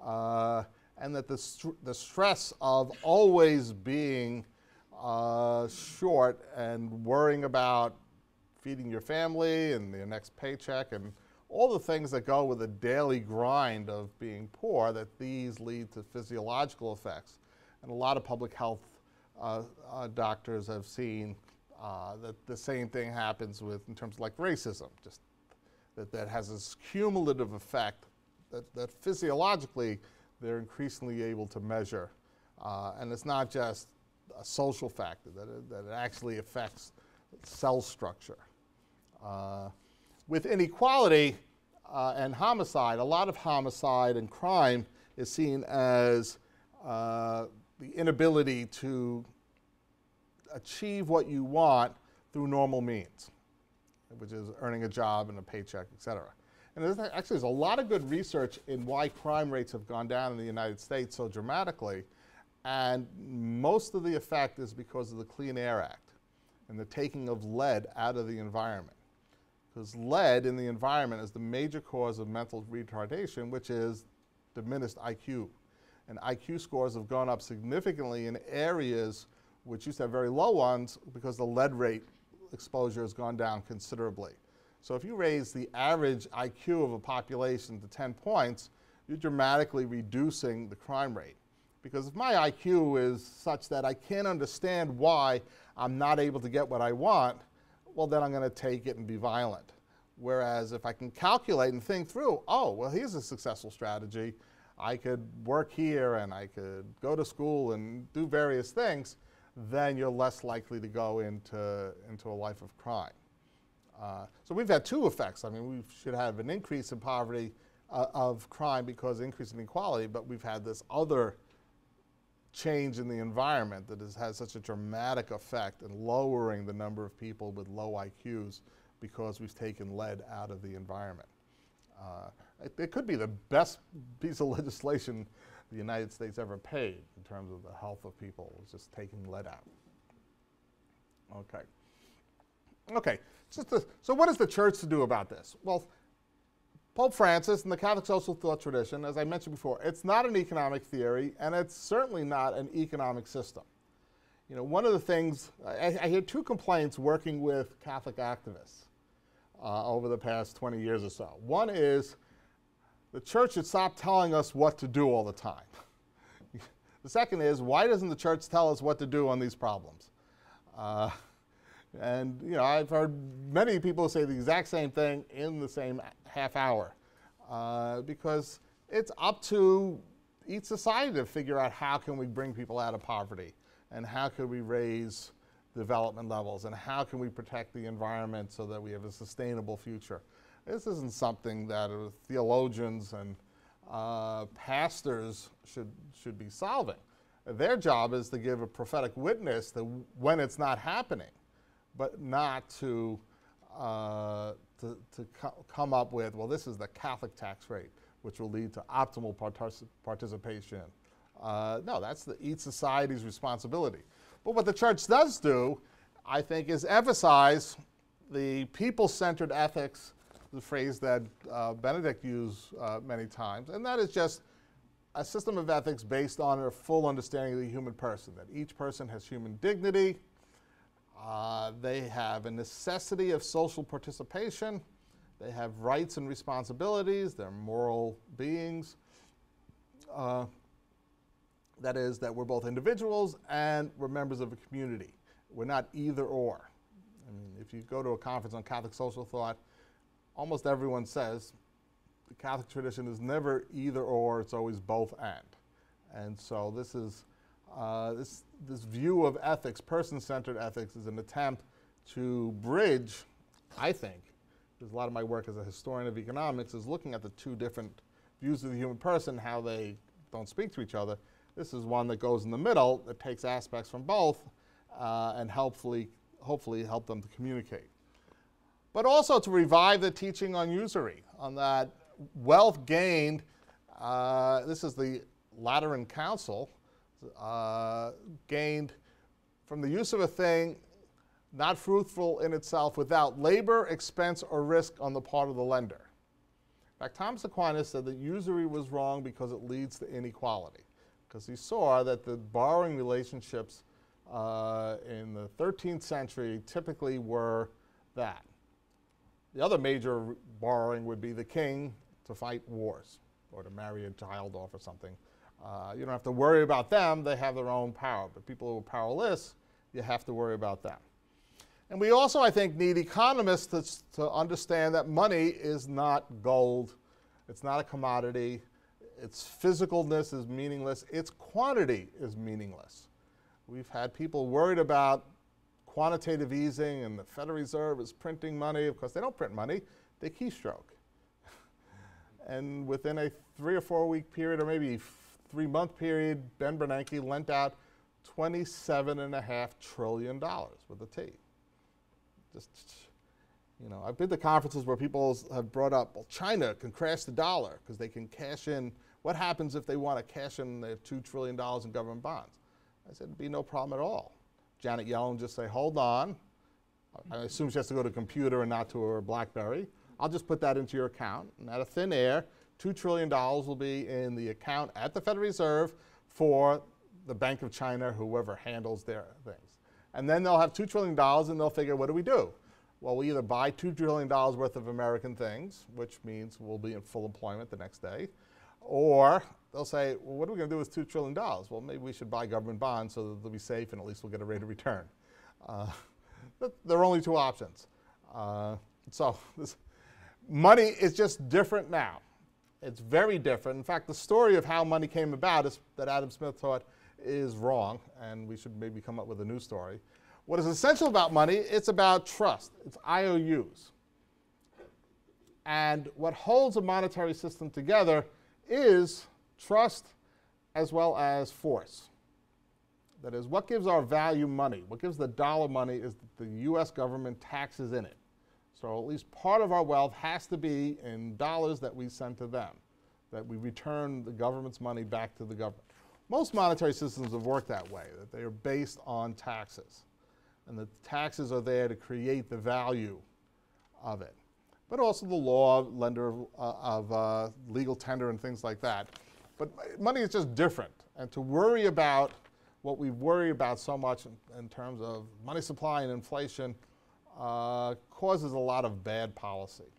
And that the stress of always being short and worrying about feeding your family and your next paycheck and all the things that go with the daily grind of being poor, that these lead to physiological effects. And a lot of public health doctors have seen that the same thing happens with, in terms of like racism, just that has this cumulative effect that physiologically they're increasingly able to measure. And it's not just a social factor, that it actually affects cell structure. With inequality and homicide, a lot of homicide and crime is seen as the inability to achieve what you want through normal means, which is earning a job and a paycheck, et cetera. And there's a lot of good research in why crime rates have gone down in the United States so dramatically. And most of the effect is because of the Clean Air Act and the taking of lead out of the environment. Because lead in the environment is the major cause of mental retardation, which is diminished IQ. And IQ scores have gone up significantly in areas which used to have very low ones because the lead rate exposure has gone down considerably. So if you raise the average IQ of a population to 10 points, you're dramatically reducing the crime rate. Because if my IQ is such that I can't understand why I'm not able to get what I want, well, then I'm going to take it and be violent. Whereas if I can calculate and think through, oh, well, here's a successful strategy. I could work here and I could go to school and do various things, then you're less likely to go into a life of crime. So we've had two effects. I mean, we should have an increase in poverty of crime because of increase in inequality, but we've had this other change in the environment that has had such a dramatic effect in lowering the number of people with low IQs because we've taken lead out of the environment. It could be the best piece of legislation the United States ever paid in terms of the health of people, was just taking lead out. Okay. Okay, so what is the church to do about this? Well, Pope Francis and the Catholic social thought tradition, as I mentioned before, it's not an economic theory, and it's certainly not an economic system. You know, one of the things, I hear two complaints working with Catholic activists over the past 20 years or so. One is the church should stop telling us what to do all the time. The second is, why doesn't the church tell us what to do on these problems? And you know, I've heard many people say the exact same thing in the same half hour, because it's up to each society to figure out how can we bring people out of poverty, and how can we raise development levels, and how can we protect the environment so that we have a sustainable future. This isn't something that theologians and pastors should be solving. Their job is to give a prophetic witness to when it's not happening, but not to come up with, well, this is the Catholic tax rate, which will lead to optimal participation. No, that's each society's responsibility. But what the church does do, I think, is emphasize the people-centered ethics, the phrase that Benedict used many times, and that is just a system of ethics based on a full understanding of the human person, that each person has human dignity, they have a necessity of social participation, they have rights and responsibilities, they're moral beings. That is, that we're both individuals and we're members of a community. We're not either or. I mean, if you go to a conference on Catholic social thought, almost everyone says the Catholic tradition is never either or, it's always both and. And so this is, this view of ethics, person-centered ethics, is an attempt to bridge, I think, because a lot of my work as a historian of economics is looking at the two different views of the human person, how they don't speak to each other. This is one that goes in the middle, that takes aspects from both, and hopefully help them to communicate. But also to revive the teaching on usury, on that wealth gained, this is the Lateran Council, gained from the use of a thing not fruitful in itself without labor, expense, or risk on the part of the lender. In fact, Thomas Aquinas said that usury was wrong because it leads to inequality, because he saw that the borrowing relationships in the 13th century typically were that. The other major borrowing would be the king to fight wars or to marry a child off or something. You don't have to worry about them. They have their own power. But people who are powerless, you have to worry about them. And we also, I think, need economists to understand that money is not gold. It's not a commodity. Its physicalness is meaningless. Its quantity is meaningless. We've had people worried about quantitative easing and the Federal Reserve is printing money. Of course, they don't print money. They keystroke. And within a 3 or 4 week period, or maybe 3-month period, Ben Bernanke lent out $27.5 trillion with a T. Just, you know, I've been to conferences where people have brought up, well, China can crash the dollar because they can cash in. What happens if they want to cash in their $2 trillion in government bonds? I said, it'd be no problem at all. Janet Yellen just say, hold on. I assume she has to go to a computer and not to her BlackBerry. I'll just put that into your account. And out of thin air, $2 trillion will be in the account at the Federal Reserve for the Bank of China, whoever handles their things. And then they'll have $2 trillion and they'll figure, what do we do? Well, we either buy $2 trillion worth of American things, which means we'll be in full employment the next day, or they'll say, well, what are we going to do with $2 trillion? Well, maybe we should buy government bonds so that they'll be safe and at least we'll get a rate of return. There are only two options. Money is just different now. It's very different. In fact, the story of how money came about is that Adam Smith thought is wrong, and we should maybe come up with a new story. What is essential about money, it's about trust. It's IOUs. And what holds a monetary system together is trust as well as force. That is, what gives our value money, what gives the dollar money is that the US government taxes in it. So at least part of our wealth has to be in dollars that we send to them, that we return the government's money back to the government. Most monetary systems have worked that way, that they are based on taxes. And the taxes are there to create the value of it. But also the law, lender of legal tender and things like that. But money is just different. And to worry about what we worry about so much in terms of money supply and inflation causes a lot of bad policy.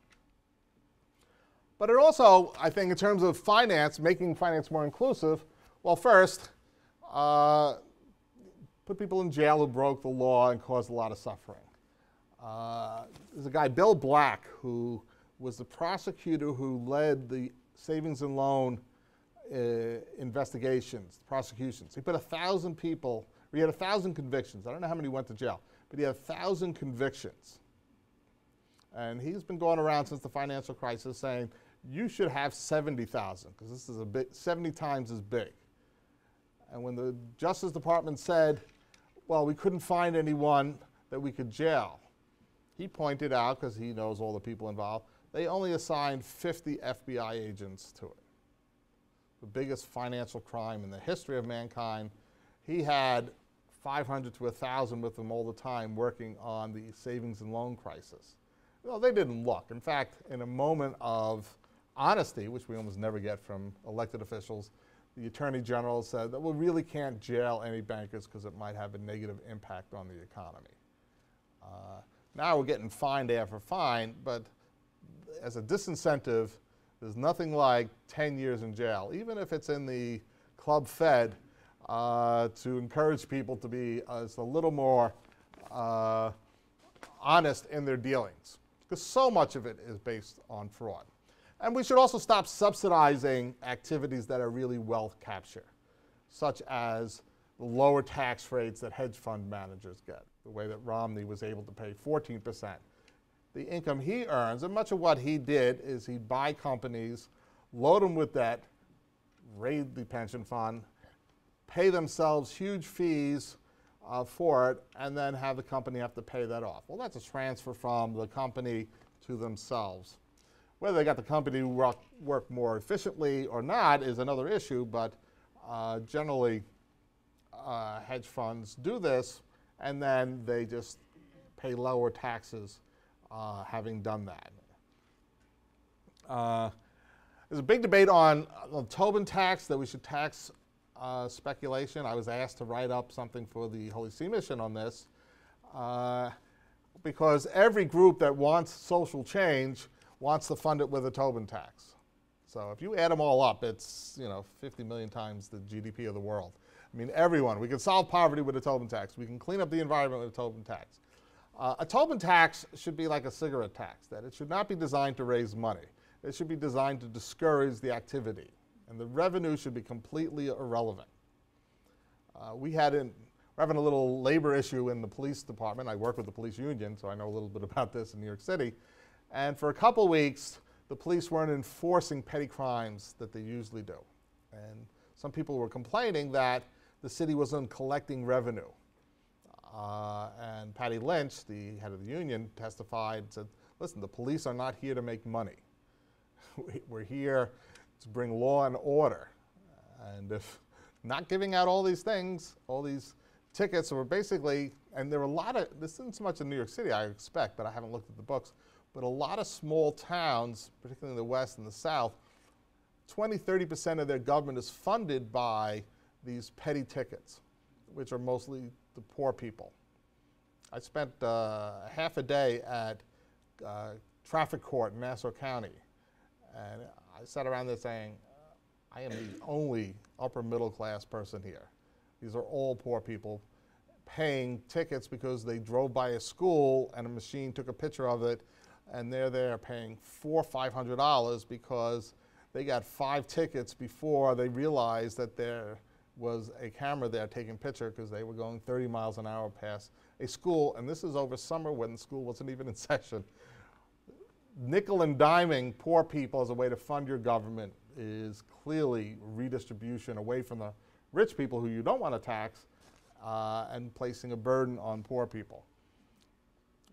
But it also, I think, in terms of finance, making finance more inclusive, well, first, put people in jail who broke the law and caused a lot of suffering. There's a guy, Bill Black, who was the prosecutor who led the savings and loan investigations, prosecutions. He put 1,000 people, he had 1,000 convictions. I don't know how many went to jail, but he had 1,000 convictions. And he's been going around since the financial crisis saying, you should have 70,000, because this is 70 times as big. And when the Justice Department said, well, we couldn't find anyone that we could jail, he pointed out, because he knows all the people involved, they only assigned 50 FBI agents to it. The biggest financial crime in the history of mankind. He had 500 to 1,000 with him all the time working on the savings and loan crisis. Well, they didn't look. In fact, in a moment of honesty, which we almost never get from elected officials, the Attorney General said that we really can't jail any bankers because it might have a negative impact on the economy. Now we're getting fined after fine, but as a disincentive, there's nothing like 10 years in jail, even if it's in the Club Fed, to encourage people to be a little more honest in their dealings, because so much of it is based on fraud. And we should also stop subsidizing activities that are really wealth capture, such as the lower tax rates that hedge fund managers get, the way that Romney was able to pay 14%. The income he earns, and much of what he did is he'd buy companies, load them with debt, raid the pension fund, pay themselves huge fees for it, and then have the company have to pay that off. Well, that's a transfer from the company to themselves. Whether they got the company to work more efficiently or not is another issue, but generally hedge funds do this, and then they just pay lower taxes having done that. There's a big debate on the Tobin tax, that we should tax speculation. I was asked to write up something for the Holy See Mission on this. because every group that wants social change wants to fund it with a Tobin tax. So if you add them all up, it's 50 million times the GDP of the world. I mean, everyone. We can solve poverty with a Tobin tax. We can clean up the environment with a Tobin tax. A Tobin tax should be like a cigarette tax, that it should not be designed to raise money. It should be designed to discourage the activity, and the revenue should be completely irrelevant. We're having a little labor issue in the police department. I work with the police union, so I know a little bit about this in New York City. And for a couple weeks, the police weren't enforcing petty crimes that they usually do. And some people were complaining that the city wasn't collecting revenue. And Patty Lynch, the head of the union, testified and said, listen, the police are not here to make money. We're here to bring law and order. And if not giving out all these things, all these tickets were basically, and there were a lot of, this isn't so much in New York City, I expect, but I haven't looked at the books, but a lot of small towns, particularly in the West and the South, 20–30% of their government is funded by these petty tickets, which are mostly the poor people. I spent half a day at traffic court in Nassau County, and I sat around there saying, I am the only upper middle class person here. These are all poor people paying tickets because they drove by a school and a machine took a picture of it, and they're there paying $400 or $500 because they got 5 tickets before they realized that there was a camera there taking picture because they were going 30 miles an hour past a school, and this is over summer when the school wasn't even in session. Nickel and diming poor people as a way to fund your government is clearly redistribution away from the rich people who you don't want to tax and placing a burden on poor people.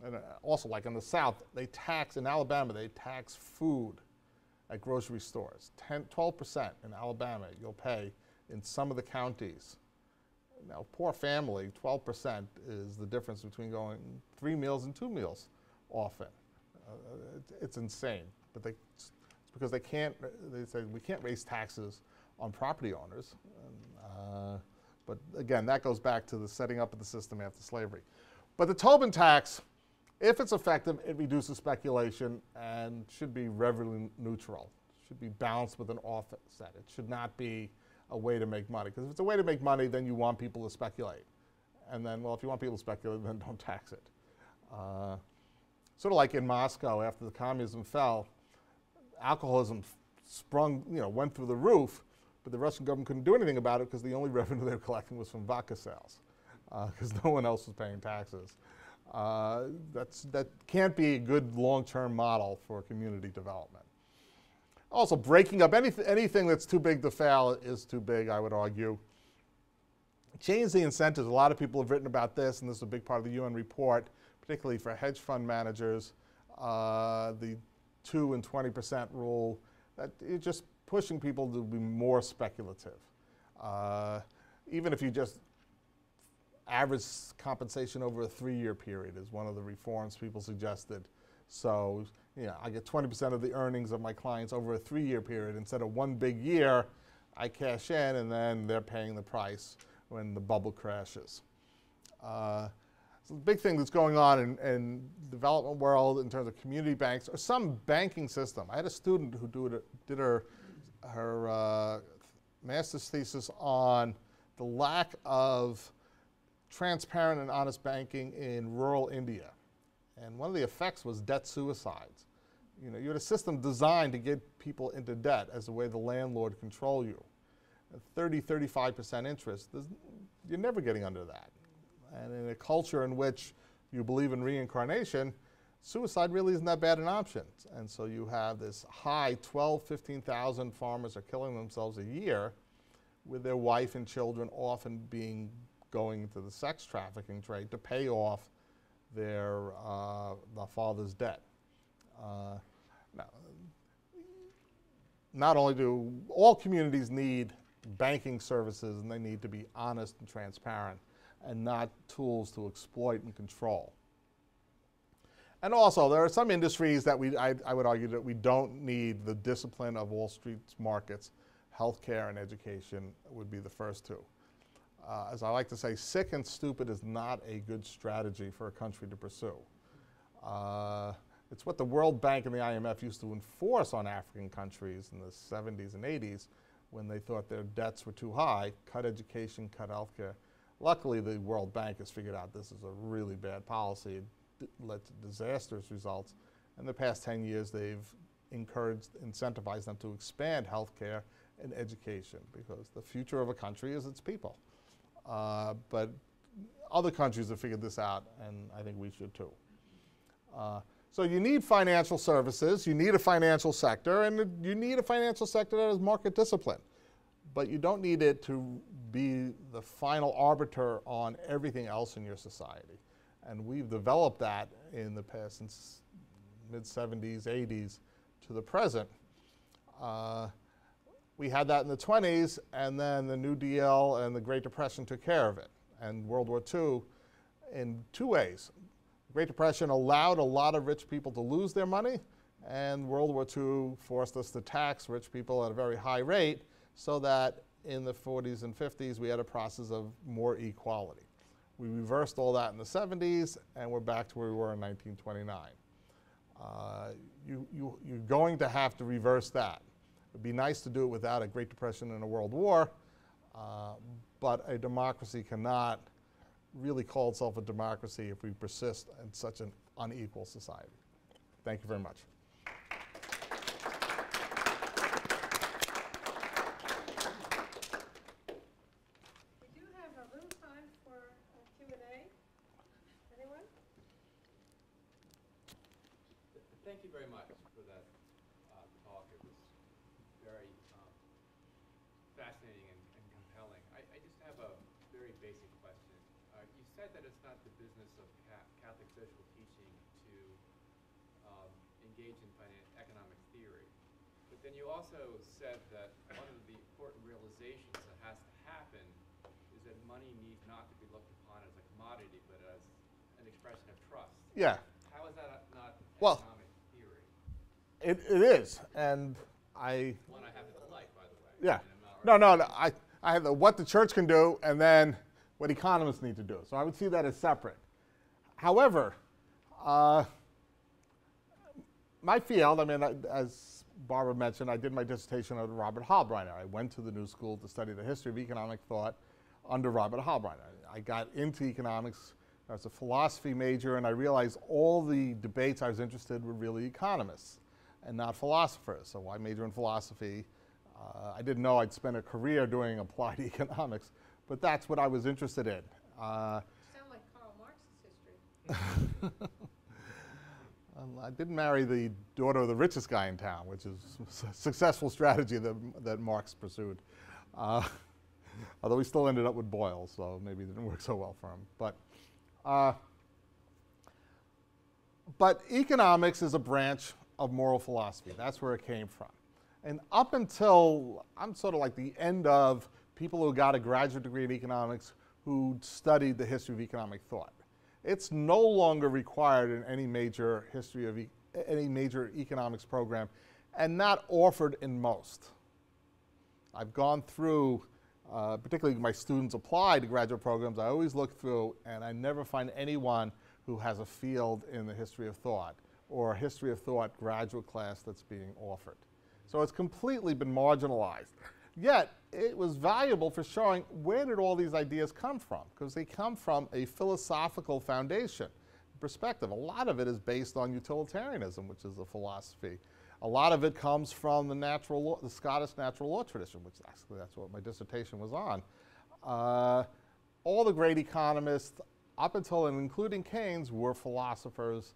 And also, like in the South, they tax, in Alabama, they tax food at grocery stores. 12% in Alabama you'll pay in some of the counties. Now, poor family, 12% is the difference between going 3 meals and 2 meals often. It's insane, but it's because they say we can't raise taxes on property owners. But again, that goes back to the setting up of the system after slavery. But the Tobin tax, if it's effective, it reduces speculation and should be revenue neutral. It should be balanced with an offset. It should not be a way to make money. Because if it's a way to make money, then you want people to speculate. And then, well, if you want people to speculate, then don't tax it. Sort of like in Moscow after the communism fell, alcoholism went through the roof, but the Russian government couldn't do anything about it because the only revenue they were collecting was from vodka sales, because no one else was paying taxes. That can't be a good long-term model for community development. Also, breaking up anything that's too big to fail is too big, I would argue. Change the incentives. A lot of people have written about this, and this is a big part of the UN report, particularly for hedge fund managers, the 2 and 20% rule, that it's just pushing people to be more speculative. Even if you just average compensation over a 3-year period is one of the reforms people suggested. So, I get 20% of the earnings of my clients over a 3-year period. Instead of one big year, I cash in, and then they're paying the price when the bubble crashes. So the big thing that's going on in the development world in terms of community banks or some banking system. I had a student who did her master's thesis on the lack of transparent and honest banking in rural India. And one of the effects was debt suicides. You had a system designed to get people into debt as a way the landlord control you. At 30–35% interest, you're never getting under that. And in a culture in which you believe in reincarnation, suicide really isn't that bad an option. And so you have this high 12–15,000 farmers are killing themselves a year with their wife and children often going into the sex trafficking trade to pay off their father's debt. Now, not only do all communities need banking services, and they need to be honest and transparent and not tools to exploit and control. And also, there are some industries that I would argue that we don't need the discipline of Wall Street's markets. Healthcare and education would be the first two. As I like to say, sick and stupid is not a good strategy for a country to pursue. It's what the World Bank and the IMF used to enforce on African countries in the 70s and 80s when they thought their debts were too high. Cut education, cut healthcare. Luckily, the World Bank has figured out this is a really bad policy. It led to disastrous results. In the past 10 years, they've encouraged, incentivized them to expand healthcare and education because the future of a country is its people. But other countries have figured this out, and I think we should too. So you need financial services, you need a financial sector, and you need a financial sector that is market discipline. But you don't need it to be the final arbiter on everything else in your society. And we've developed that in the past, since mid-70s, 80s to the present. We had that in the 20s, and then the New Deal and the Great Depression took care of it. And World War II in two ways. The Great Depression allowed a lot of rich people to lose their money, and World War II forced us to tax rich people at a very high rate so that in the 40s and 50s we had a process of more equality. We reversed all that in the 70s, and we're back to where we were in 1929. You're going to have to reverse that. It'd be nice to do it without a Great Depression and a World War, but a democracy cannot really call itself a democracy if we persist in such an unequal society. Thank you very much. We do have a little time for Q&A. Anyone? Thank you very much for that talk. It was very fascinating and compelling. I just have a very basic question. You said that it's not the business of Catholic social teaching to engage in economic theory. But then you also said that one of the important realizations that has to happen is that money needs not to be looked upon as a commodity, but as an expression of trust. Yeah. How is that not Well, economic theory? it is, and One I happen to like, by the way. yeah. And I'm No, not I have the what the church can do, and then what economists need to do. So I would see that as separate. However, my field, I mean, as Barbara mentioned, I did my dissertation under Robert Hallbreiner. I went to the New School to study the history of economic thought under Robert Hallbreiner. I got into economics as a philosophy major, and I realized all the debates I was interested in were really economists and not philosophers. So I majored in philosophy. I didn't know I'd spend a career doing applied economics, but that's what I was interested in. Sound like Karl Marx's history. I didn't marry the daughter of the richest guy in town, which is a successful strategy that Marx pursued. Although he still ended up with Boyle, so maybe it didn't work so well for him. But economics is a branch of moral philosophy. That's where it came from. And up until, I'm sort of like the end of people who got a graduate degree in economics who studied the history of economic thought. It's no longer required in any major history of any major economics program, and not offered in most. I've gone through, particularly my students apply to graduate programs, I always look through, and I never find anyone who has a field in the history of thought or a history of thought graduate class that's being offered. So it's completely been marginalized. Yet, it was valuable for showing where did all these ideas come from, because they come from a philosophical foundation, perspective. A lot of it is based on utilitarianism, which is a philosophy. A lot of it comes from the natural law, the Scottish natural law tradition, which actually that's what my dissertation was on. All the great economists, up until and including Keynes, were philosophers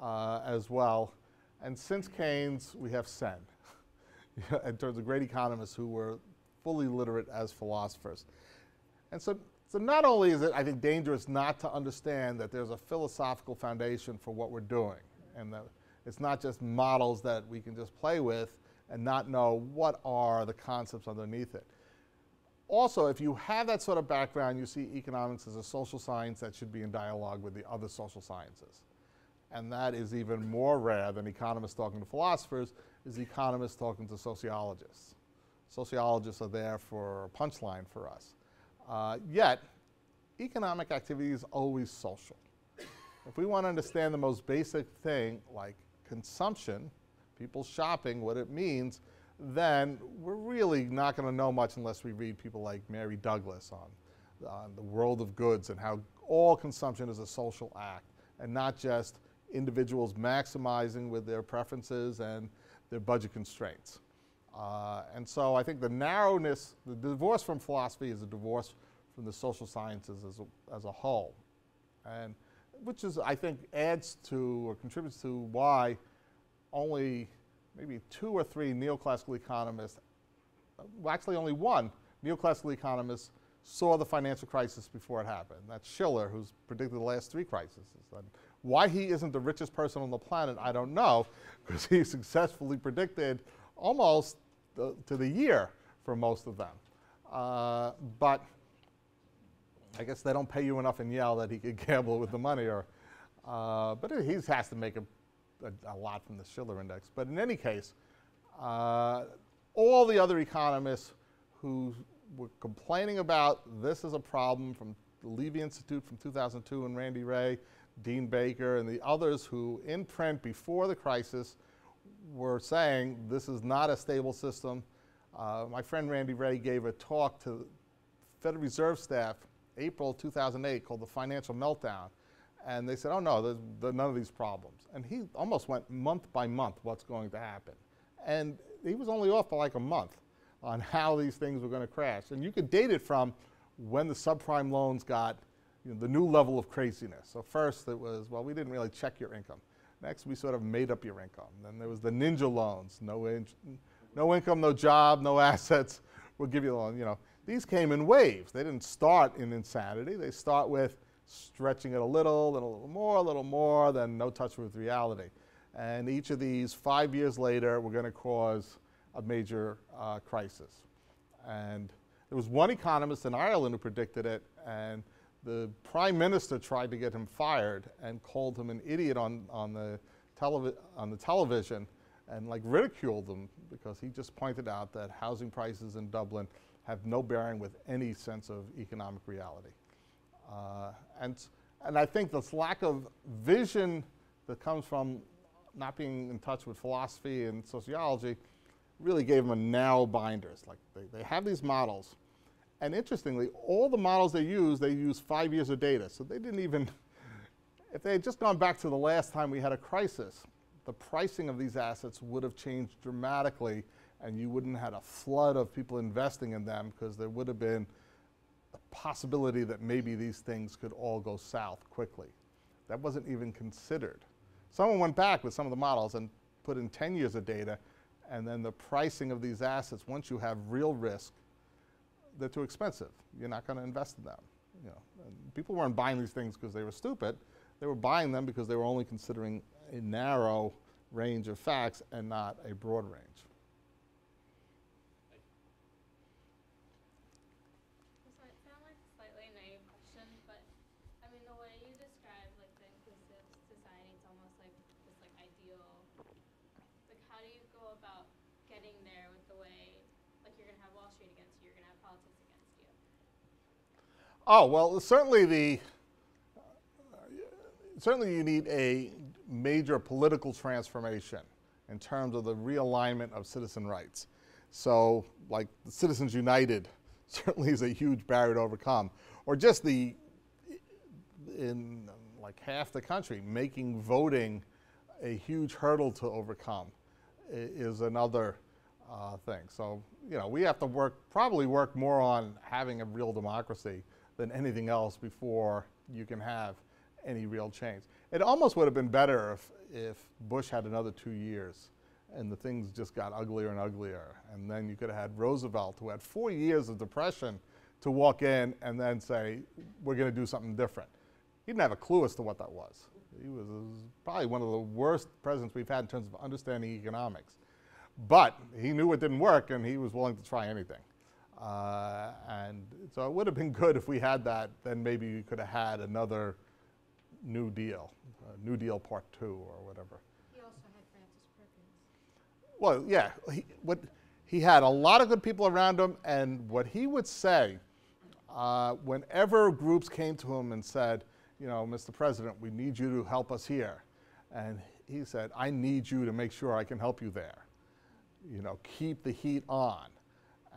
as well. And since Keynes, we have Sen. In terms of great economists who were fully literate as philosophers. And so not only is it, I think, dangerous not to understand that there's a philosophical foundation for what we're doing, and that it's not just models that we can just play with and not know what are the concepts underneath it. Also, if you have that sort of background, you see economics as a social science that should be in dialogue with the other social sciences. And that is even more rare than economists talking to philosophers, is economists talking to sociologists. Sociologists are there for a punchline for us. Yet, economic activity is always social. if we want to understand the most basic thing, like consumption, people shopping, what it means, then we're really not going to know much unless we read people like Mary Douglas on the world of goods and how all consumption is a social act and not just individuals maximizing with their preferences and their budget constraints. And so I think the narrowness, the divorce from philosophy is a divorce from the social sciences as a whole. And which is, I think, adds to or contributes to why only maybe 2 or 3 neoclassical economists, well, actually only one neoclassical economist saw the financial crisis before it happened. That's Schiller, who's predicted the last 3 crises. And why he isn't the richest person on the planet, I don't know, because he successfully predicted almost to the year for most of them. But I guess they don't pay you enough in Yale that he could gamble with the money, but he has to make a lot from the Schiller Index. But in any case, all the other economists who were complaining about this is a problem, from the Levy Institute from 2002 and Randy Ray, Dean Baker, and the others who in print before the crisis were saying this is not a stable system. My friend Randy Ray gave a talk to Federal Reserve staff April 2008 called The Financial Meltdown. And they said, oh no, there's none of these problems. And he almost went month by month what's going to happen. And he was only off by like a month on how these things were going to crash. And you could date it from when the subprime loans got the new level of craziness. So first it was, well, we didn't really check your income. Next, we sort of made up your income. Then there was the ninja loans, no income, no job, no assets, we'll give you a loan. These came in waves. They didn't start in insanity. They start with stretching it a little more, then no touch with reality. And each of these, 5 years later, were going to cause a major crisis. And there was one economist in Ireland who predicted it, and the prime minister tried to get him fired and called him an idiot on the television and like ridiculed him because he just pointed out that housing prices in Dublin have no bearing with any sense of economic reality. And I think this lack of vision that comes from not being in touch with philosophy and sociology really gave them a narrow binders. Like they have these models. And interestingly, all the models they use 5 years of data. So they didn't even, if they had just gone back to the last time we had a crisis, the pricing of these assets would have changed dramatically, and you wouldn't have had a flood of people investing in them because there would have been the possibility that maybe these things could all go south quickly. That wasn't even considered. Someone went back with some of the models and put in 10 years of data, and then the pricing of these assets, once you have real risk, they're too expensive. You're not going to invest in them. And people weren't buying these things because they were stupid. They were buying them because they were only considering a narrow range of facts and not a broad range. This might sound like a slightly naive question, but I mean the way you describe like the inclusive society, it's almost like this like ideal. Like how do you go about getting there with the way like you're gonna have Wall Street against you, you're gonna have politics against you? Oh well, certainly certainly you need a major political transformation in terms of the realignment of citizen rights. So like the Citizens United certainly is a huge barrier to overcome. Or just in like half the country, making voting a huge hurdle to overcome is another thing. So we have to probably work more on having a real democracy than anything else before you can have any real change. It almost would have been better if Bush had another 2 years and the things just got uglier and uglier. And then you could have had Roosevelt, who had 4 years of depression, to walk in and then say, we're going to do something different. He didn't have a clue as to what that was. He was probably one of the worst presidents we've had in terms of understanding economics. But he knew it didn't work, and he was willing to try anything. And so it would have been good if we had that. Then maybe we could have had another New Deal, New Deal Part 2 or whatever. He also had Francis Perkins. Well, yeah, he had a lot of good people around him, and what he would say whenever groups came to him and said, you know, Mr. President, we need you to help us here. And he said, I need you to make sure I can help you there. You know, keep the heat on.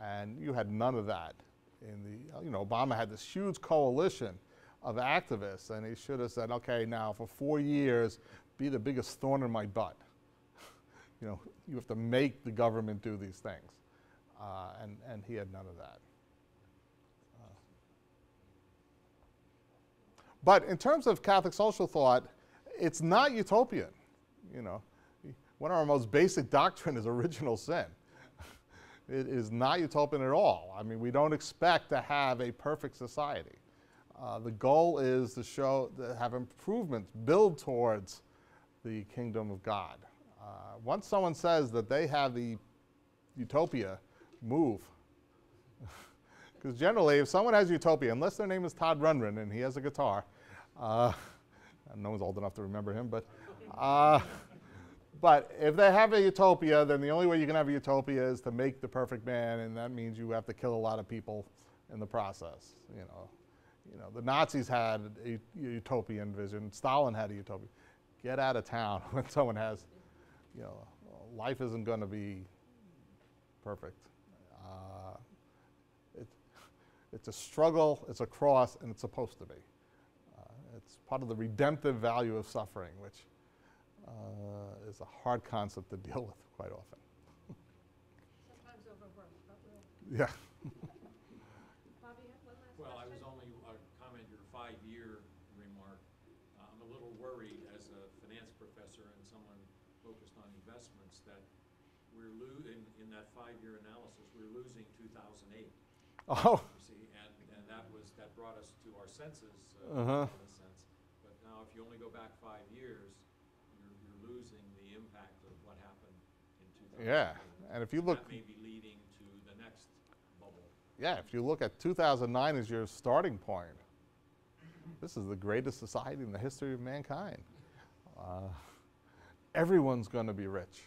And you had none of that. In the, you know, Obama had this huge coalition of activists, and he should have said, okay, now for 4 years, be the biggest thorn in my butt. You know, you have to make the government do these things. And he had none of that. But in terms of Catholic social thought, it's not utopian. You know, one of our most basic doctrine is original sin. It is not utopian at all. I mean, we don't expect to have a perfect society. The goal is to have improvements, build towards the kingdom of God. Once someone says that they have the utopia, move. Because generally, if someone has utopia, unless their name is Todd Rundgren and he has a guitar, no one's old enough to remember him, but if they have a utopia, then the only way you can have a utopia is to make the perfect man, and that means you have to kill a lot of people in the process. You know, the Nazis had a utopian vision. Stalin had a utopia. Get out of town when someone has, you know, life isn't going to be perfect. It's a struggle, it's a cross, and it's supposed to be. It's part of the redemptive value of suffering, which is a hard concept to deal with quite often. Sometimes overworked, but we'll. Yeah. Bobby, you have one last Well, I was question? only comment your 5-year remark. I'm a little worried as a finance professor and someone focused on investments that we're in that 5-year analysis, we're losing 2008. Oh. You see, and that brought us to our senses in Uh-huh. a sense. But now, if you only go back 5 years, you're losing the impact of what happened in 2008. Yeah, and if you look, that may be leading to the next bubble. yeah, if you look at 2009 as your starting point, this is the greatest society in the history of mankind. Everyone's going to be rich.